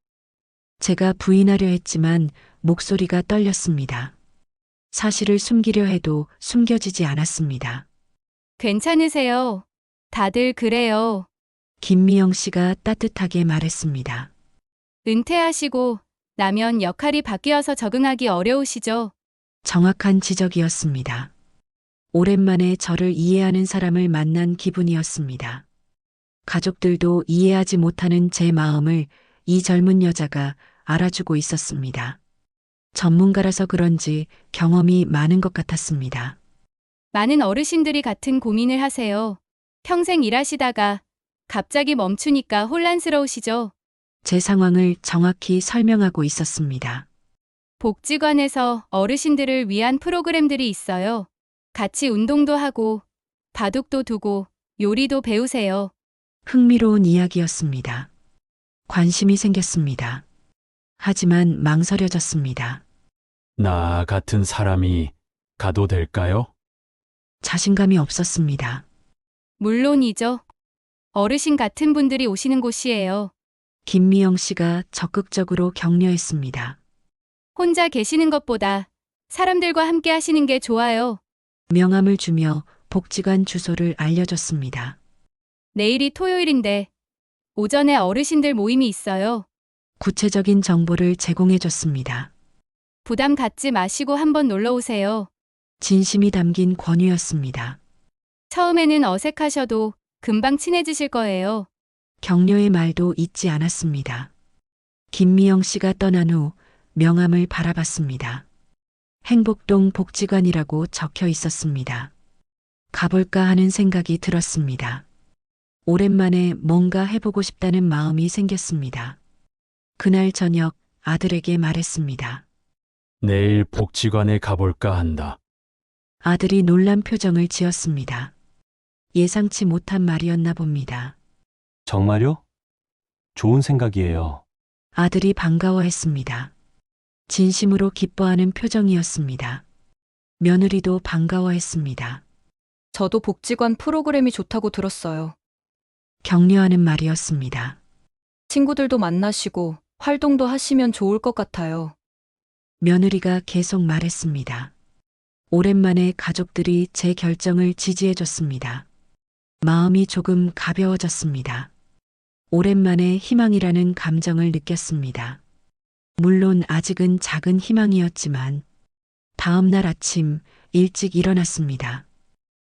제가 부인하려 했지만 목소리가 떨렸습니다. 사실을 숨기려 해도 숨겨지지 않았습니다. 괜찮으세요? 다들 그래요. 김미영 씨가 따뜻하게 말했습니다. 은퇴하시고 나면 역할이 바뀌어서 적응하기 어려우시죠? 정확한 지적이었습니다. 오랜만에 저를 이해하는 사람을 만난 기분이었습니다. 가족들도 이해하지 못하는 제 마음을 이 젊은 여자가 알아주고 있었습니다. 전문가라서 그런지 경험이 많은 것 같았습니다. 많은 어르신들이 같은 고민을 하세요. 평생 일하시다가 갑자기 멈추니까 혼란스러우시죠? 제 상황을 정확히 설명하고 있었습니다. 복지관에서 어르신들을 위한 프로그램들이 있어요. 같이 운동도 하고, 바둑도 두고, 요리도 배우세요. 흥미로운 이야기였습니다. 관심이 생겼습니다. 하지만 망설여졌습니다. 나 같은 사람이 가도 될까요? 자신감이 없었습니다. 물론이죠. 어르신 같은 분들이 오시는 곳이에요. 김미영 씨가 적극적으로 격려했습니다. 혼자 계시는 것보다 사람들과 함께 하시는 게 좋아요. 명함을 주며 복지관 주소를 알려줬습니다. 내일이 토요일인데 오전에 어르신들 모임이 있어요. 구체적인 정보를 제공해줬습니다. 부담 갖지 마시고 한번 놀러 오세요. 진심이 담긴 권유였습니다. 처음에는 어색하셔도 금방 친해지실 거예요. 격려의 말도 잊지 않았습니다. 김미영 씨가 떠난 후 명함을 바라봤습니다. 행복동 복지관이라고 적혀 있었습니다. 가볼까 하는 생각이 들었습니다. 오랜만에 뭔가 해보고 싶다는 마음이 생겼습니다. 그날 저녁 아들에게 말했습니다. 내일 복지관에 가볼까 한다. 아들이 놀란 표정을 지었습니다. 예상치 못한 말이었나 봅니다. 정말요? 좋은 생각이에요. 아들이 반가워했습니다. 진심으로 기뻐하는 표정이었습니다. 며느리도 반가워했습니다. 저도 복지관 프로그램이 좋다고 들었어요. 격려하는 말이었습니다. 친구들도 만나시고 활동도 하시면 좋을 것 같아요. 며느리가 계속 말했습니다. 오랜만에 가족들이 제 결정을 지지해줬습니다. 마음이 조금 가벼워졌습니다. 오랜만에 희망이라는 감정을 느꼈습니다. 물론 아직은 작은 희망이었지만 다음 날 아침 일찍 일어났습니다.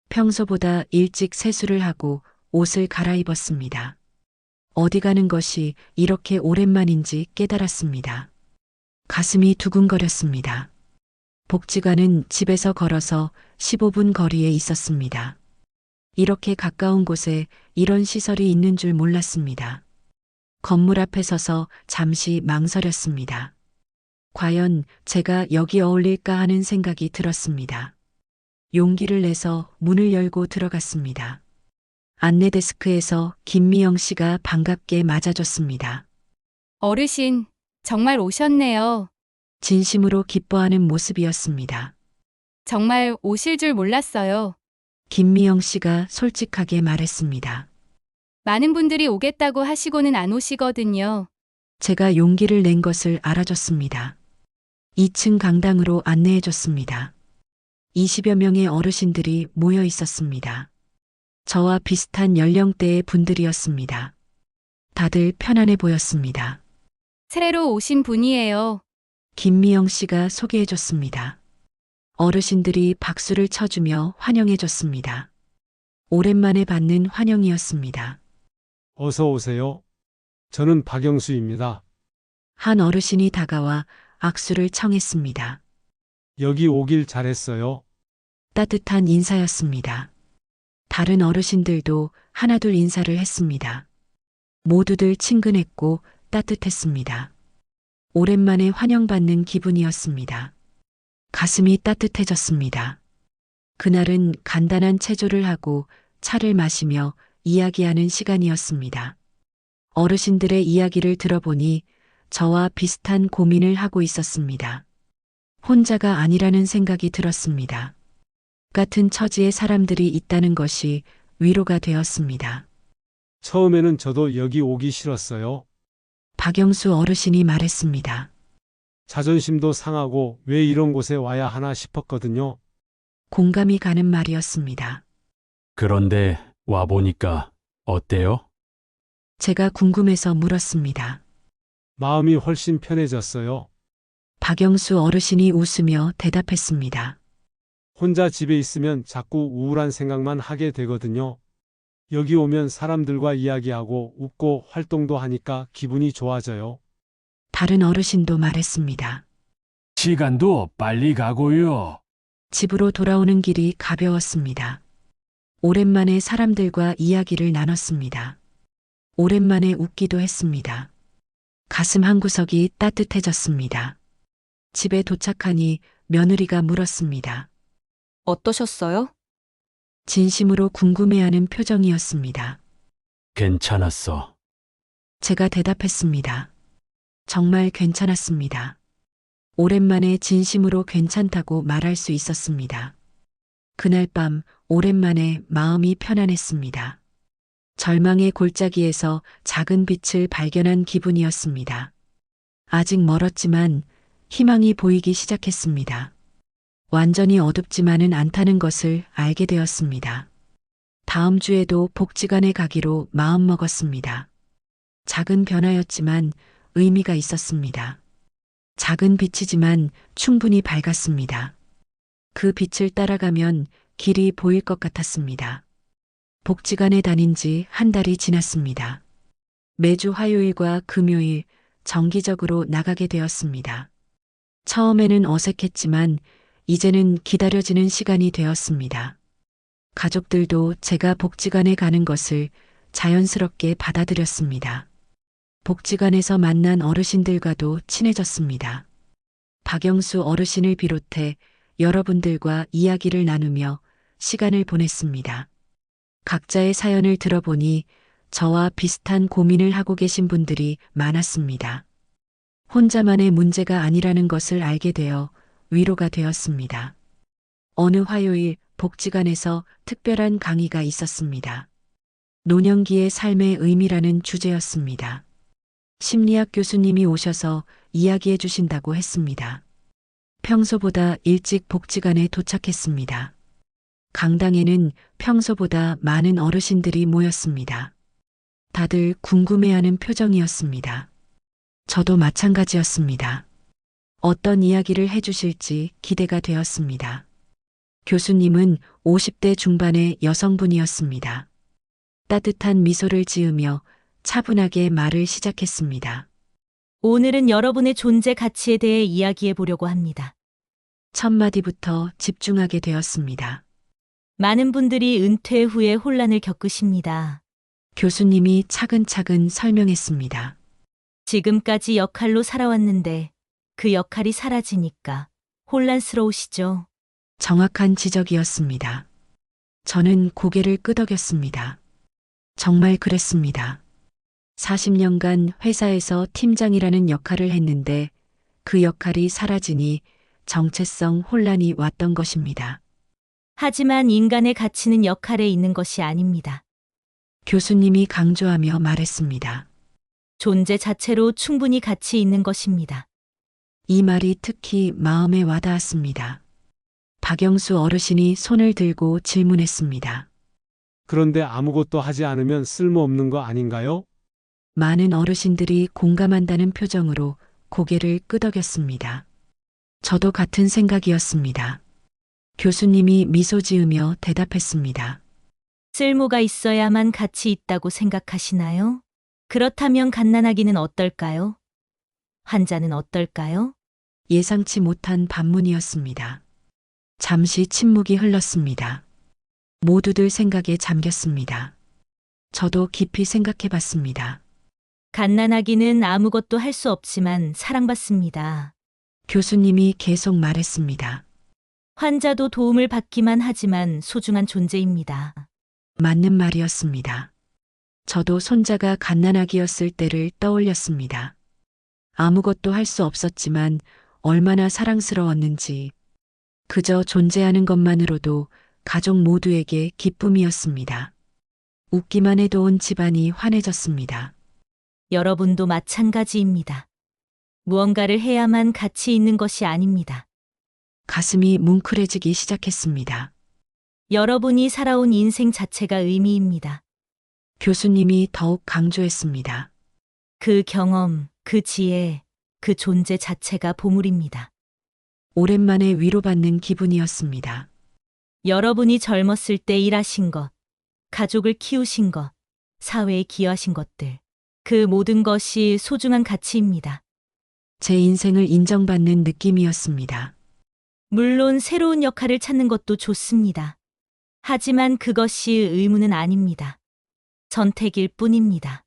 평소보다 일찍 세수를 하고 옷을 갈아입었습니다. 어디 가는 것이 이렇게 오랜만인지 깨달았습니다. 가슴이 두근거렸습니다. 복지관은 집에서 걸어서 15분 거리에 있었습니다. 이렇게 가까운 곳에 이런 시설이 있는 줄 몰랐습니다. 건물 앞에 서서 잠시 망설였습니다. 과연 제가 여기 어울릴까 하는 생각이 들었습니다. 용기를 내서 문을 열고 들어갔습니다. 안내 데스크에서 김미영 씨가 반갑게 맞아줬습니다. 어르신, 정말 오셨네요. 진심으로 기뻐하는 모습이었습니다. 정말 오실 줄 몰랐어요. 김미영 씨가 솔직하게 말했습니다. 많은 분들이 오겠다고 하시고는 안 오시거든요. 제가 용기를 낸 것을 알아줬습니다. 2층 강당으로 안내해줬습니다. 20여 명의 어르신들이 모여 있었습니다. 저와 비슷한 연령대의 분들이었습니다. 다들 편안해 보였습니다. 새로 오신 분이에요. 김미영 씨가 소개해줬습니다. 어르신들이 박수를 쳐주며 환영해줬습니다. 오랜만에 받는 환영이었습니다. 어서 오세요. 저는 박영수입니다. 한 어르신이 다가와 악수를 청했습니다. 여기 오길 잘했어요. 따뜻한 인사였습니다. 다른 어르신들도 하나둘 인사를 했습니다. 모두들 친근했고 따뜻했습니다. 오랜만에 환영받는 기분이었습니다. 가슴이 따뜻해졌습니다. 그날은 간단한 체조를 하고 차를 마시며 이야기하는 시간이었습니다. 어르신들의 이야기를 들어보니 저와 비슷한 고민을 하고 있었습니다. 혼자가 아니라는 생각이 들었습니다. 같은 처지의 사람들이 있다는 것이 위로가 되었습니다. 처음에는 저도 여기 오기 싫었어요. 박영수 어르신이 말했습니다. 자존심도 상하고 왜 이런 곳에 와야 하나 싶었거든요. 공감이 가는 말이었습니다. 그런데 와보니까 어때요? 제가 궁금해서 물었습니다. 마음이 훨씬 편해졌어요. 박영수 어르신이 웃으며 대답했습니다. 혼자 집에 있으면 자꾸 우울한 생각만 하게 되거든요. 여기 오면 사람들과 이야기하고 웃고 활동도 하니까 기분이 좋아져요. 다른 어르신도 말했습니다. 시간도 빨리 가고요. 집으로 돌아오는 길이 가벼웠습니다. 오랜만에 사람들과 이야기를 나눴습니다. 오랜만에 웃기도 했습니다. 가슴 한구석이 따뜻해졌습니다. 집에 도착하니 며느리가 물었습니다. 어떠셨어요? 진심으로 궁금해하는 표정이었습니다. 괜찮았어. 제가 대답했습니다. 정말 괜찮았습니다. 오랜만에 진심으로 괜찮다고 말할 수 있었습니다. 그날 밤 오랜만에 마음이 편안했습니다. 절망의 골짜기에서 작은 빛을 발견한 기분이었습니다. 아직 멀었지만 희망이 보이기 시작했습니다. 완전히 어둡지만은 않다는 것을 알게 되었습니다. 다음 주에도 복지관에 가기로 마음먹었습니다. 작은 변화였지만 의미가 있었습니다. 작은 빛이지만 충분히 밝았습니다. 그 빛을 따라가면 길이 보일 것 같았습니다. 복지관에 다닌 지 한 달이 지났습니다. 매주 화요일과 금요일 정기적으로 나가게 되었습니다. 처음에는 어색했지만 이제는 기다려지는 시간이 되었습니다. 가족들도 제가 복지관에 가는 것을 자연스럽게 받아들였습니다. 복지관에서 만난 어르신들과도 친해졌습니다. 박영수 어르신을 비롯해 여러분들과 이야기를 나누며 시간을 보냈습니다. 각자의 사연을 들어보니 저와 비슷한 고민을 하고 계신 분들이 많았습니다. 혼자만의 문제가 아니라는 것을 알게 되어 위로가 되었습니다. 어느 화요일 복지관에서 특별한 강의가 있었습니다. 노년기의 삶의 의미라는 주제였습니다. 심리학 교수님이 오셔서 이야기해 주신다고 했습니다. 평소보다 일찍 복지관에 도착했습니다. 강당에는 평소보다 많은 어르신들이 모였습니다. 다들 궁금해하는 표정이었습니다. 저도 마찬가지였습니다. 어떤 이야기를 해주실지 기대가 되었습니다. 교수님은 50대 중반의 여성분이었습니다. 따뜻한 미소를 지으며 차분하게 말을 시작했습니다. 오늘은 여러분의 존재 가치에 대해 이야기해 보려고 합니다. 첫 마디부터 집중하게 되었습니다. 많은 분들이 은퇴 후에 혼란을 겪으십니다. 교수님이 차근차근 설명했습니다. 지금까지 역할로 살아왔는데 그 역할이 사라지니까 혼란스러우시죠? 정확한 지적이었습니다. 저는 고개를 끄덕였습니다. 정말 그랬습니다. 40년간 회사에서 팀장이라는 역할을 했는데 그 역할이 사라지니 정체성 혼란이 왔던 것입니다. 하지만 인간의 가치는 역할에 있는 것이 아닙니다. 교수님이 강조하며 말했습니다. 존재 자체로 충분히 가치 있는 것입니다. 이 말이 특히 마음에 와닿았습니다. 박영수 어르신이 손을 들고 질문했습니다. 그런데 아무것도 하지 않으면 쓸모없는 거 아닌가요? 많은 어르신들이 공감한다는 표정으로 고개를 끄덕였습니다. 저도 같은 생각이었습니다. 교수님이 미소 지으며 대답했습니다. 쓸모가 있어야만 가치 있다고 생각하시나요? 그렇다면 갓난아기는 어떨까요? 환자는 어떨까요? 예상치 못한 반문이었습니다. 잠시 침묵이 흘렀습니다. 모두들 생각에 잠겼습니다. 저도 깊이 생각해 봤습니다. 갓난아기는 아무것도 할 수 없지만 사랑받습니다. 교수님이 계속 말했습니다. 환자도 도움을 받기만 하지만 소중한 존재입니다. 맞는 말이었습니다. 저도 손자가 갓난아기였을 때를 떠올렸습니다. 아무것도 할 수 없었지만 얼마나 사랑스러웠는지 그저 존재하는 것만으로도 가족 모두에게 기쁨이었습니다. 웃기만 해도 온 집안이 환해졌습니다. 여러분도 마찬가지입니다. 무언가를 해야만 가치 있는 것이 아닙니다. 가슴이 뭉클해지기 시작했습니다. 여러분이 살아온 인생 자체가 의미입니다. 교수님이 더욱 강조했습니다. 그 경험, 그 지혜, 그 존재 자체가 보물입니다. 오랜만에 위로받는 기분이었습니다. 여러분이 젊었을 때 일하신 것, 가족을 키우신 것, 사회에 기여하신 것들, 그 모든 것이 소중한 가치입니다. 제 인생을 인정받는 느낌이었습니다. 물론 새로운 역할을 찾는 것도 좋습니다. 하지만 그것이 의무는 아닙니다. 선택일 뿐입니다.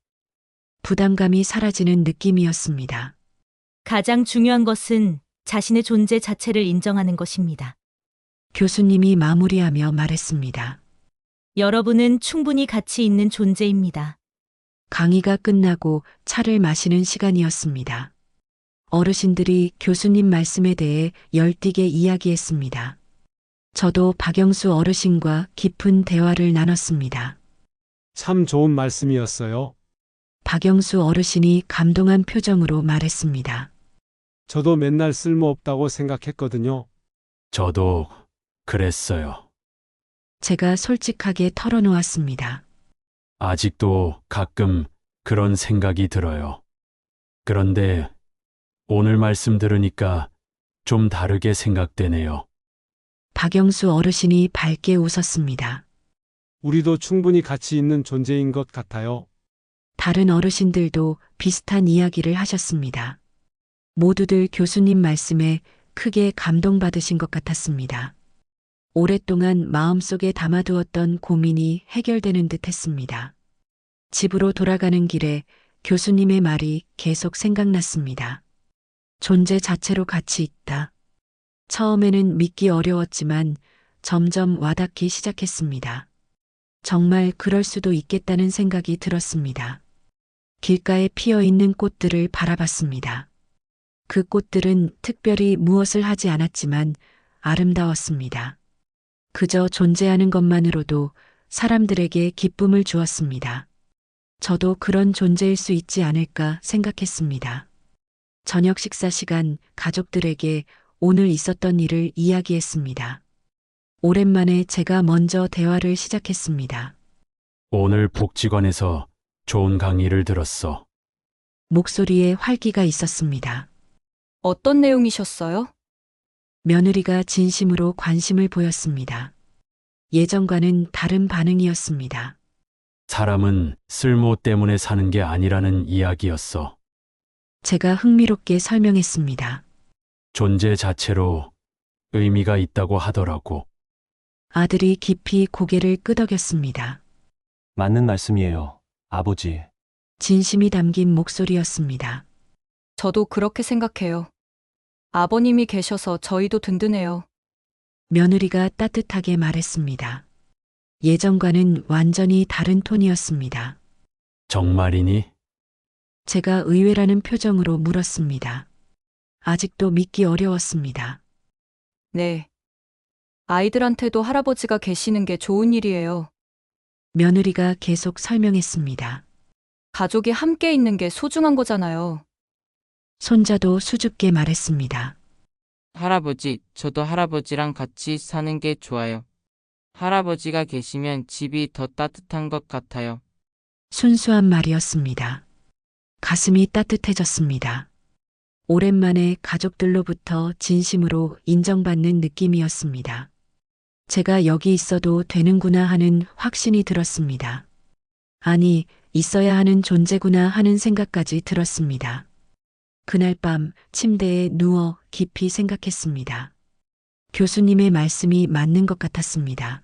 부담감이 사라지는 느낌이었습니다. 가장 중요한 것은 자신의 존재 자체를 인정하는 것입니다. 교수님이 마무리하며 말했습니다. 여러분은 충분히 가치 있는 존재입니다. 강의가 끝나고 차를 마시는 시간이었습니다. 어르신들이 교수님 말씀에 대해 열띠게 이야기했습니다. 저도 박영수 어르신과 깊은 대화를 나눴습니다. 참 좋은 말씀이었어요. 박영수 어르신이 감동한 표정으로 말했습니다. 저도 맨날 쓸모없다고 생각했거든요. 저도 그랬어요. 제가 솔직하게 털어놓았습니다. 아직도 가끔 그런 생각이 들어요. 그런데 오늘 말씀 들으니까 좀 다르게 생각되네요. 박영수 어르신이 밝게 웃었습니다. 우리도 충분히 가치 있는 존재인 것 같아요. 다른 어르신들도 비슷한 이야기를 하셨습니다. 모두들 교수님 말씀에 크게 감동받으신 것 같았습니다. 오랫동안 마음속에 담아두었던 고민이 해결되는 듯 했습니다. 집으로 돌아가는 길에 교수님의 말이 계속 생각났습니다. 존재 자체로 가치 있다. 처음에는 믿기 어려웠지만 점점 와닿기 시작했습니다. 정말 그럴 수도 있겠다는 생각이 들었습니다. 길가에 피어 있는 꽃들을 바라봤습니다. 그 꽃들은 특별히 무엇을 하지 않았지만 아름다웠습니다. 그저 존재하는 것만으로도 사람들에게 기쁨을 주었습니다. 저도 그런 존재일 수 있지 않을까 생각했습니다. 저녁 식사 시간 가족들에게 오늘 있었던 일을 이야기했습니다. 오랜만에 제가 먼저 대화를 시작했습니다. 오늘 복지관에서 좋은 강의를 들었어. 목소리에 활기가 있었습니다. 어떤 내용이셨어요? 며느리가 진심으로 관심을 보였습니다. 예전과는 다른 반응이었습니다. 사람은 쓸모 때문에 사는 게 아니라는 이야기였어. 제가 흥미롭게 설명했습니다. 존재 자체로 의미가 있다고 하더라고. 아들이 깊이 고개를 끄덕였습니다. 맞는 말씀이에요, 아버지. 진심이 담긴 목소리였습니다. 저도 그렇게 생각해요. 아버님이 계셔서 저희도 든든해요. 며느리가 따뜻하게 말했습니다. 예전과는 완전히 다른 톤이었습니다. 정말이니? 제가 의외라는 표정으로 물었습니다. 아직도 믿기 어려웠습니다. 네. 아이들한테도 할아버지가 계시는 게 좋은 일이에요. 며느리가 계속 설명했습니다. 가족이 함께 있는 게 소중한 거잖아요. 손자도 수줍게 말했습니다. 할아버지, 저도 할아버지랑 같이 사는 게 좋아요. 할아버지가 계시면 집이 더 따뜻한 것 같아요. 순수한 말이었습니다. 가슴이 따뜻해졌습니다. 오랜만에 가족들로부터 진심으로 인정받는 느낌이었습니다. 제가 여기 있어도 되는구나 하는 확신이 들었습니다. 아니, 있어야 하는 존재구나 하는 생각까지 들었습니다. 그날 밤 침대에 누워 깊이 생각했습니다. 교수님의 말씀이 맞는 것 같았습니다.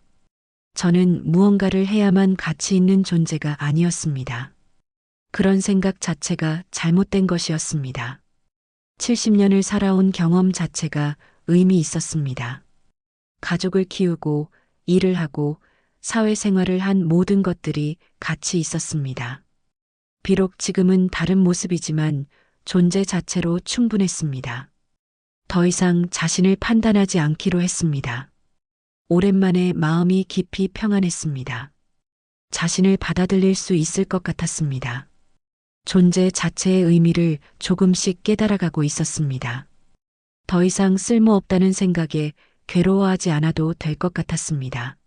저는 무언가를 해야만 가치 있는 존재가 아니었습니다. 그런 생각 자체가 잘못된 것이었습니다. 70년을 살아온 경험 자체가 의미 있었습니다. 가족을 키우고 일을 하고 사회생활을 한 모든 것들이 가치 있었습니다. 비록 지금은 다른 모습이지만 존재 자체로 충분했습니다. 더 이상 자신을 판단하지 않기로 했습니다. 오랜만에 마음이 깊이 평안했습니다. 자신을 받아들일 수 있을 것 같았습니다. 존재 자체의 의미를 조금씩 깨달아가고 있었습니다. 더 이상 쓸모없다는 생각에 괴로워하지 않아도 될 것 같았습니다.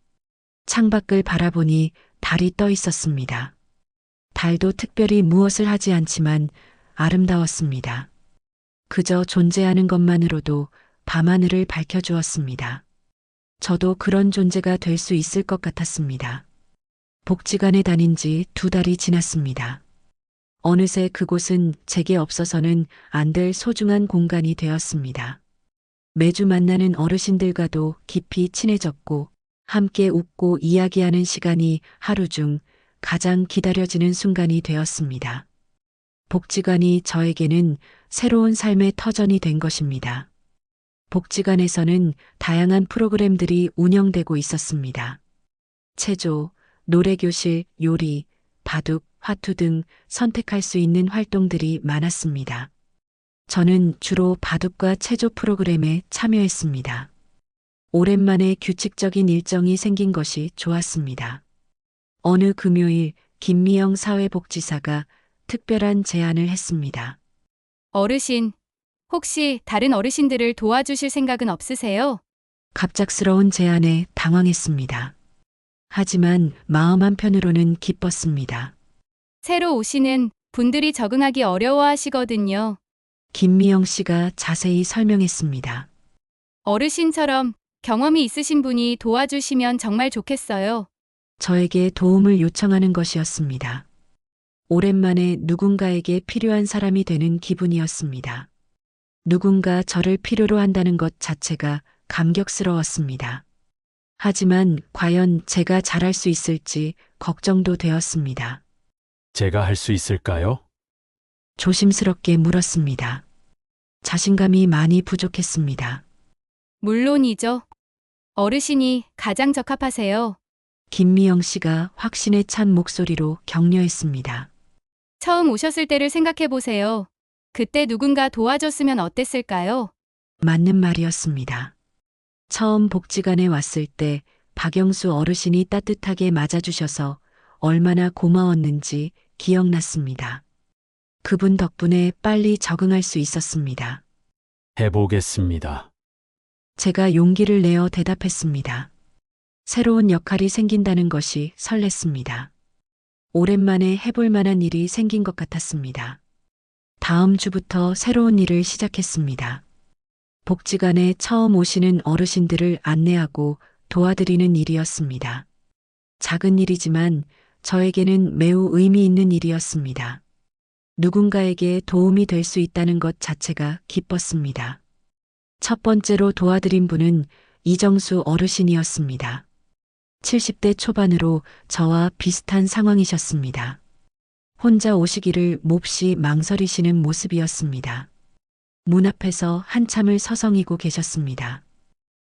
창밖을 바라보니 달이 떠 있었습니다. 달도 특별히 무엇을 하지 않지만 아름다웠습니다. 그저 존재하는 것만으로도 밤하늘을 밝혀주었습니다. 저도 그런 존재가 될 수 있을 것 같았습니다. 복지관에 다닌 지 2달이 지났습니다. 어느새 그곳은 제게 없어서는 안 될 소중한 공간이 되었습니다. 매주 만나는 어르신들과도 깊이 친해졌고 함께 웃고 이야기하는 시간이 하루 중 가장 기다려지는 순간이 되었습니다. 복지관이 저에게는 새로운 삶의 터전이 된 것입니다. 복지관에서는 다양한 프로그램들이 운영되고 있었습니다. 체조, 노래교실, 요리, 바둑, 화투 등 선택할 수 있는 활동들이 많았습니다. 저는 주로 바둑과 체조 프로그램에 참여했습니다. 오랜만에 규칙적인 일정이 생긴 것이 좋았습니다. 어느 금요일 김미영 사회복지사가 특별한 제안을 했습니다. 어르신, 혹시 다른 어르신들을 도와주실 생각은 없으세요? 갑작스러운 제안에 당황했습니다. 하지만 마음 한편으로는 기뻤습니다. 새로 오시는 분들이 적응하기 어려워하시거든요. 김미영 씨가 자세히 설명했습니다. 어르신처럼 경험이 있으신 분이 도와주시면 정말 좋겠어요. 저에게 도움을 요청하는 것이었습니다. 오랜만에 누군가에게 필요한 사람이 되는 기분이었습니다. 누군가 저를 필요로 한다는 것 자체가 감격스러웠습니다. 하지만 과연 제가 잘할 수 있을지 걱정도 되었습니다. 제가 할 수 있을까요? 조심스럽게 물었습니다. 자신감이 많이 부족했습니다. 물론이죠. 어르신이 가장 적합하세요. 김미영 씨가 확신에 찬 목소리로 격려했습니다. 처음 오셨을 때를 생각해 보세요. 그때 누군가 도와줬으면 어땠을까요? 맞는 말이었습니다. 처음 복지관에 왔을 때 박영수 어르신이 따뜻하게 맞아주셔서 얼마나 고마웠는지 기억났습니다. 그분 덕분에 빨리 적응할 수 있었습니다. 해보겠습니다. 제가 용기를 내어 대답했습니다. 새로운 역할이 생긴다는 것이 설렜습니다. 오랜만에 해볼 만한 일이 생긴 것 같았습니다. 다음 주부터 새로운 일을 시작했습니다. 복지관에 처음 오시는 어르신들을 안내하고 도와드리는 일이었습니다. 작은 일이지만 저에게는 매우 의미 있는 일이었습니다. 누군가에게 도움이 될 수 있다는 것 자체가 기뻤습니다. 첫 번째로 도와드린 분은 이정수 어르신이었습니다. 70대 초반으로 저와 비슷한 상황이셨습니다. 혼자 오시기를 몹시 망설이시는 모습이었습니다. 문 앞에서 한참을 서성이고 계셨습니다.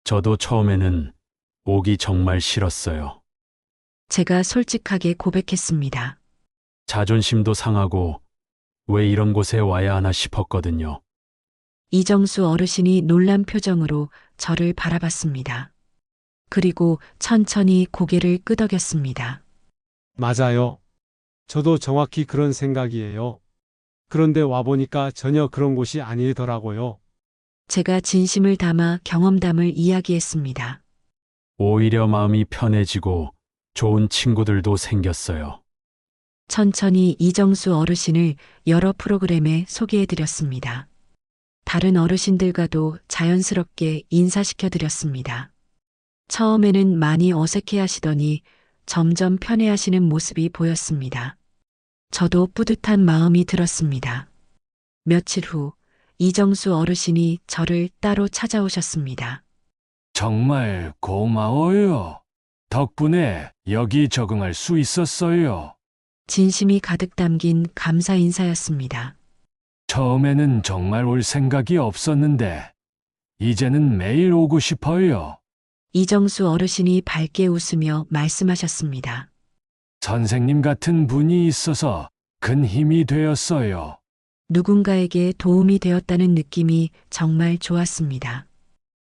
저도 처음에는 오기 정말 싫었어요. 제가 솔직하게 고백했습니다. 자존심도 상하고 왜 이런 곳에 와야 하나 싶었거든요. 이정수 어르신이 놀란 표정으로 저를 바라봤습니다. 그리고 천천히 고개를 끄덕였습니다. 맞아요. 저도 정확히 그런 생각이에요. 그런데 와보니까 전혀 그런 곳이 아니더라고요. 제가 진심을 담아 경험담을 이야기했습니다. 오히려 마음이 편해지고 좋은 친구들도 생겼어요. 천천히 이정수 어르신을 여러 프로그램에 소개해드렸습니다. 다른 어르신들과도 자연스럽게 인사시켜드렸습니다. 처음에는 많이 어색해 하시더니 점점 편해하시는 모습이 보였습니다. 저도 뿌듯한 마음이 들었습니다. 며칠 후 이정수 어르신이 저를 따로 찾아오셨습니다. 정말 고마워요. 덕분에 여기 적응할 수 있었어요. 진심이 가득 담긴 감사 인사였습니다. 처음에는 정말 올 생각이 없었는데, 이제는 매일 오고 싶어요. 이정수 어르신이 밝게 웃으며 말씀하셨습니다. 선생님 같은 분이 있어서 큰 힘이 되었어요. 누군가에게 도움이 되었다는 느낌이 정말 좋았습니다.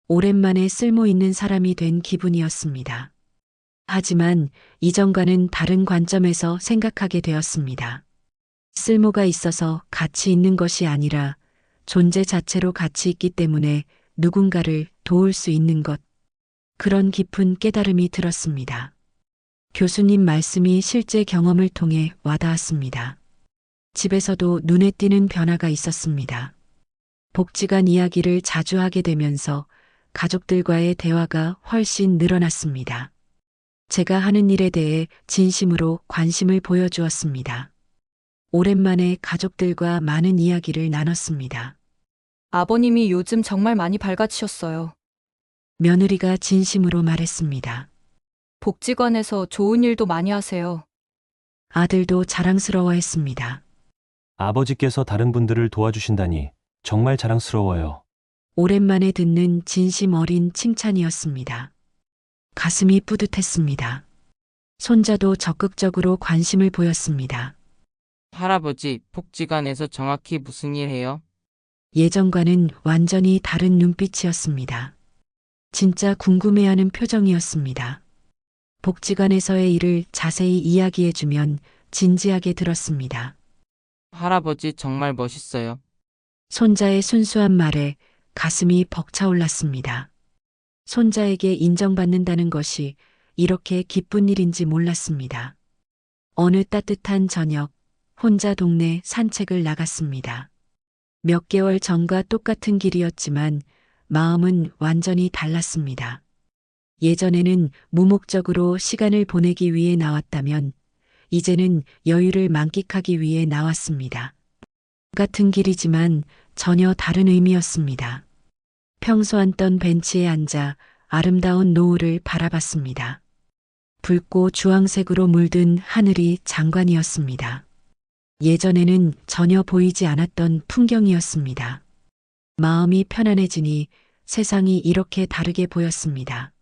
오랜만에 쓸모 있는 사람이 된 기분이었습니다. 하지만 이전과는 다른 관점에서 생각하게 되었습니다. 쓸모가 있어서 가치 있는 것이 아니라 존재 자체로 가치 있기 때문에 누군가를 도울 수 있는 것. 그런 깊은 깨달음이 들었습니다. 교수님 말씀이 실제 경험을 통해 와닿았습니다. 집에서도 눈에 띄는 변화가 있었습니다. 복지관 이야기를 자주 하게 되면서 가족들과의 대화가 훨씬 늘어났습니다. 제가 하는 일에 대해 진심으로 관심을 보여주었습니다. 오랜만에 가족들과 많은 이야기를 나눴습니다. 아버님이 요즘 정말 많이 밝아지셨어요. 며느리가 진심으로 말했습니다. 복지관에서 좋은 일도 많이 하세요. 아들도 자랑스러워했습니다. 아버지께서 다른 분들을 도와주신다니 정말 자랑스러워요. 오랜만에 듣는 진심 어린 칭찬이었습니다. 가슴이 뿌듯했습니다. 손자도 적극적으로 관심을 보였습니다. 할아버지, 복지관에서 정확히 무슨 일 해요? 예전과는 완전히 다른 눈빛이었습니다. 진짜 궁금해하는 표정이었습니다. 복지관에서의 일을 자세히 이야기해주면 진지하게 들었습니다. 할아버지 정말 멋있어요. 손자의 순수한 말에 가슴이 벅차올랐습니다. 손자에게 인정받는다는 것이 이렇게 기쁜 일인지 몰랐습니다. 어느 따뜻한 저녁, 혼자 동네 산책을 나갔습니다. 몇 개월 전과 똑같은 길이었지만 마음은 완전히 달랐습니다. 예전에는 무목적으로 시간을 보내기 위해 나왔다면 이제는 여유를 만끽하기 위해 나왔습니다. 같은 길이지만 전혀 다른 의미였습니다. 평소 앉던 벤치에 앉아 아름다운 노을을 바라봤습니다. 붉고 주황색으로 물든 하늘이 장관이었습니다. 예전에는 전혀 보이지 않았던 풍경이었습니다. 마음이 편안해지니 세상이 이렇게 다르게 보였습니다.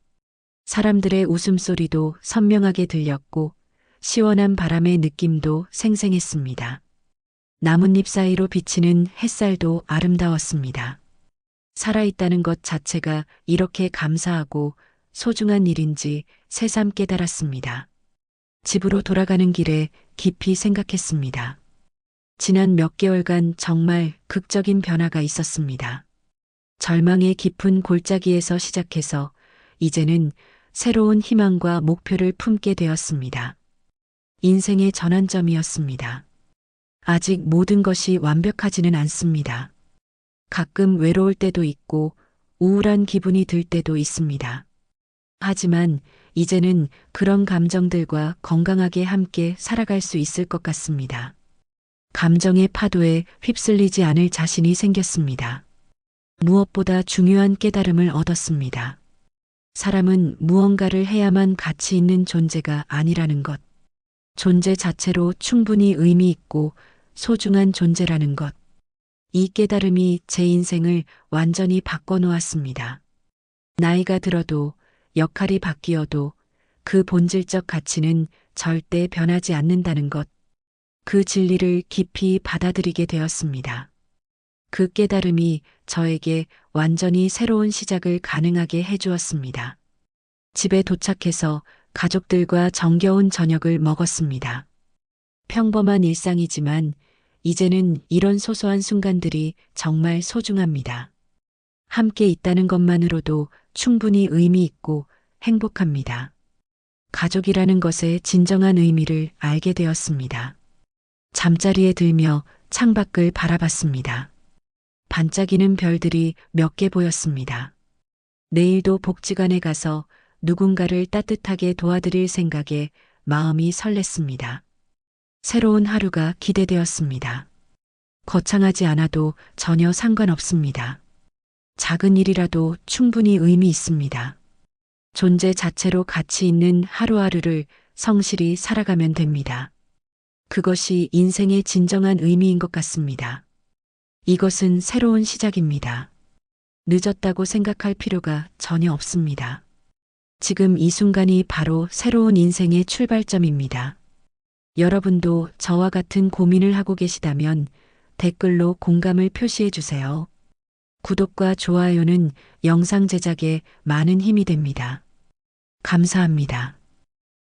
사람들의 웃음소리도 선명하게 들렸고 시원한 바람의 느낌도 생생했습니다. 나뭇잎 사이로 비치는 햇살도 아름다웠습니다. 살아있다는 것 자체가 이렇게 감사하고 소중한 일인지 새삼 깨달았습니다. 집으로 돌아가는 길에 깊이 생각했습니다. 지난 몇 개월간 정말 극적인 변화가 있었습니다. 절망의 깊은 골짜기에서 시작해서 이제는 새로운 희망과 목표를 품게 되었습니다. 인생의 전환점이었습니다. 아직 모든 것이 완벽하지는 않습니다. 가끔 외로울 때도 있고 우울한 기분이 들 때도 있습니다. 하지만 이제는 그런 감정들과 건강하게 함께 살아갈 수 있을 것 같습니다. 감정의 파도에 휩쓸리지 않을 자신이 생겼습니다. 무엇보다 중요한 깨달음을 얻었습니다. 사람은 무언가를 해야만 가치 있는 존재가 아니라는 것. 존재 자체로 충분히 의미 있고 소중한 존재라는 것. 이 깨달음이 제 인생을 완전히 바꿔놓았습니다. 나이가 들어도 역할이 바뀌어도 그 본질적 가치는 절대 변하지 않는다는 것. 그 진리를 깊이 받아들이게 되었습니다. 그 깨달음이 저에게 완전히 새로운 시작을 가능하게 해주었습니다. 집에 도착해서 가족들과 정겨운 저녁을 먹었습니다. 평범한 일상이지만 이제는 이런 소소한 순간들이 정말 소중합니다. 함께 있다는 것만으로도 충분히 의미 있고 행복합니다. 가족이라는 것의 진정한 의미를 알게 되었습니다. 잠자리에 들며 창밖을 바라봤습니다. 반짝이는 별들이 몇 개 보였습니다. 내일도 복지관에 가서 누군가를 따뜻하게 도와드릴 생각에 마음이 설렜습니다. 새로운 하루가 기대되었습니다. 거창하지 않아도 전혀 상관없습니다. 작은 일이라도 충분히 의미 있습니다. 존재 자체로 가치 있는 하루하루를 성실히 살아가면 됩니다. 그것이 인생의 진정한 의미인 것 같습니다. 이것은 새로운 시작입니다. 늦었다고 생각할 필요가 전혀 없습니다. 지금 이 순간이 바로 새로운 인생의 출발점입니다. 여러분도 저와 같은 고민을 하고 계시다면 댓글로 공감을 표시해 주세요. 구독과 좋아요는 영상 제작에 많은 힘이 됩니다. 감사합니다.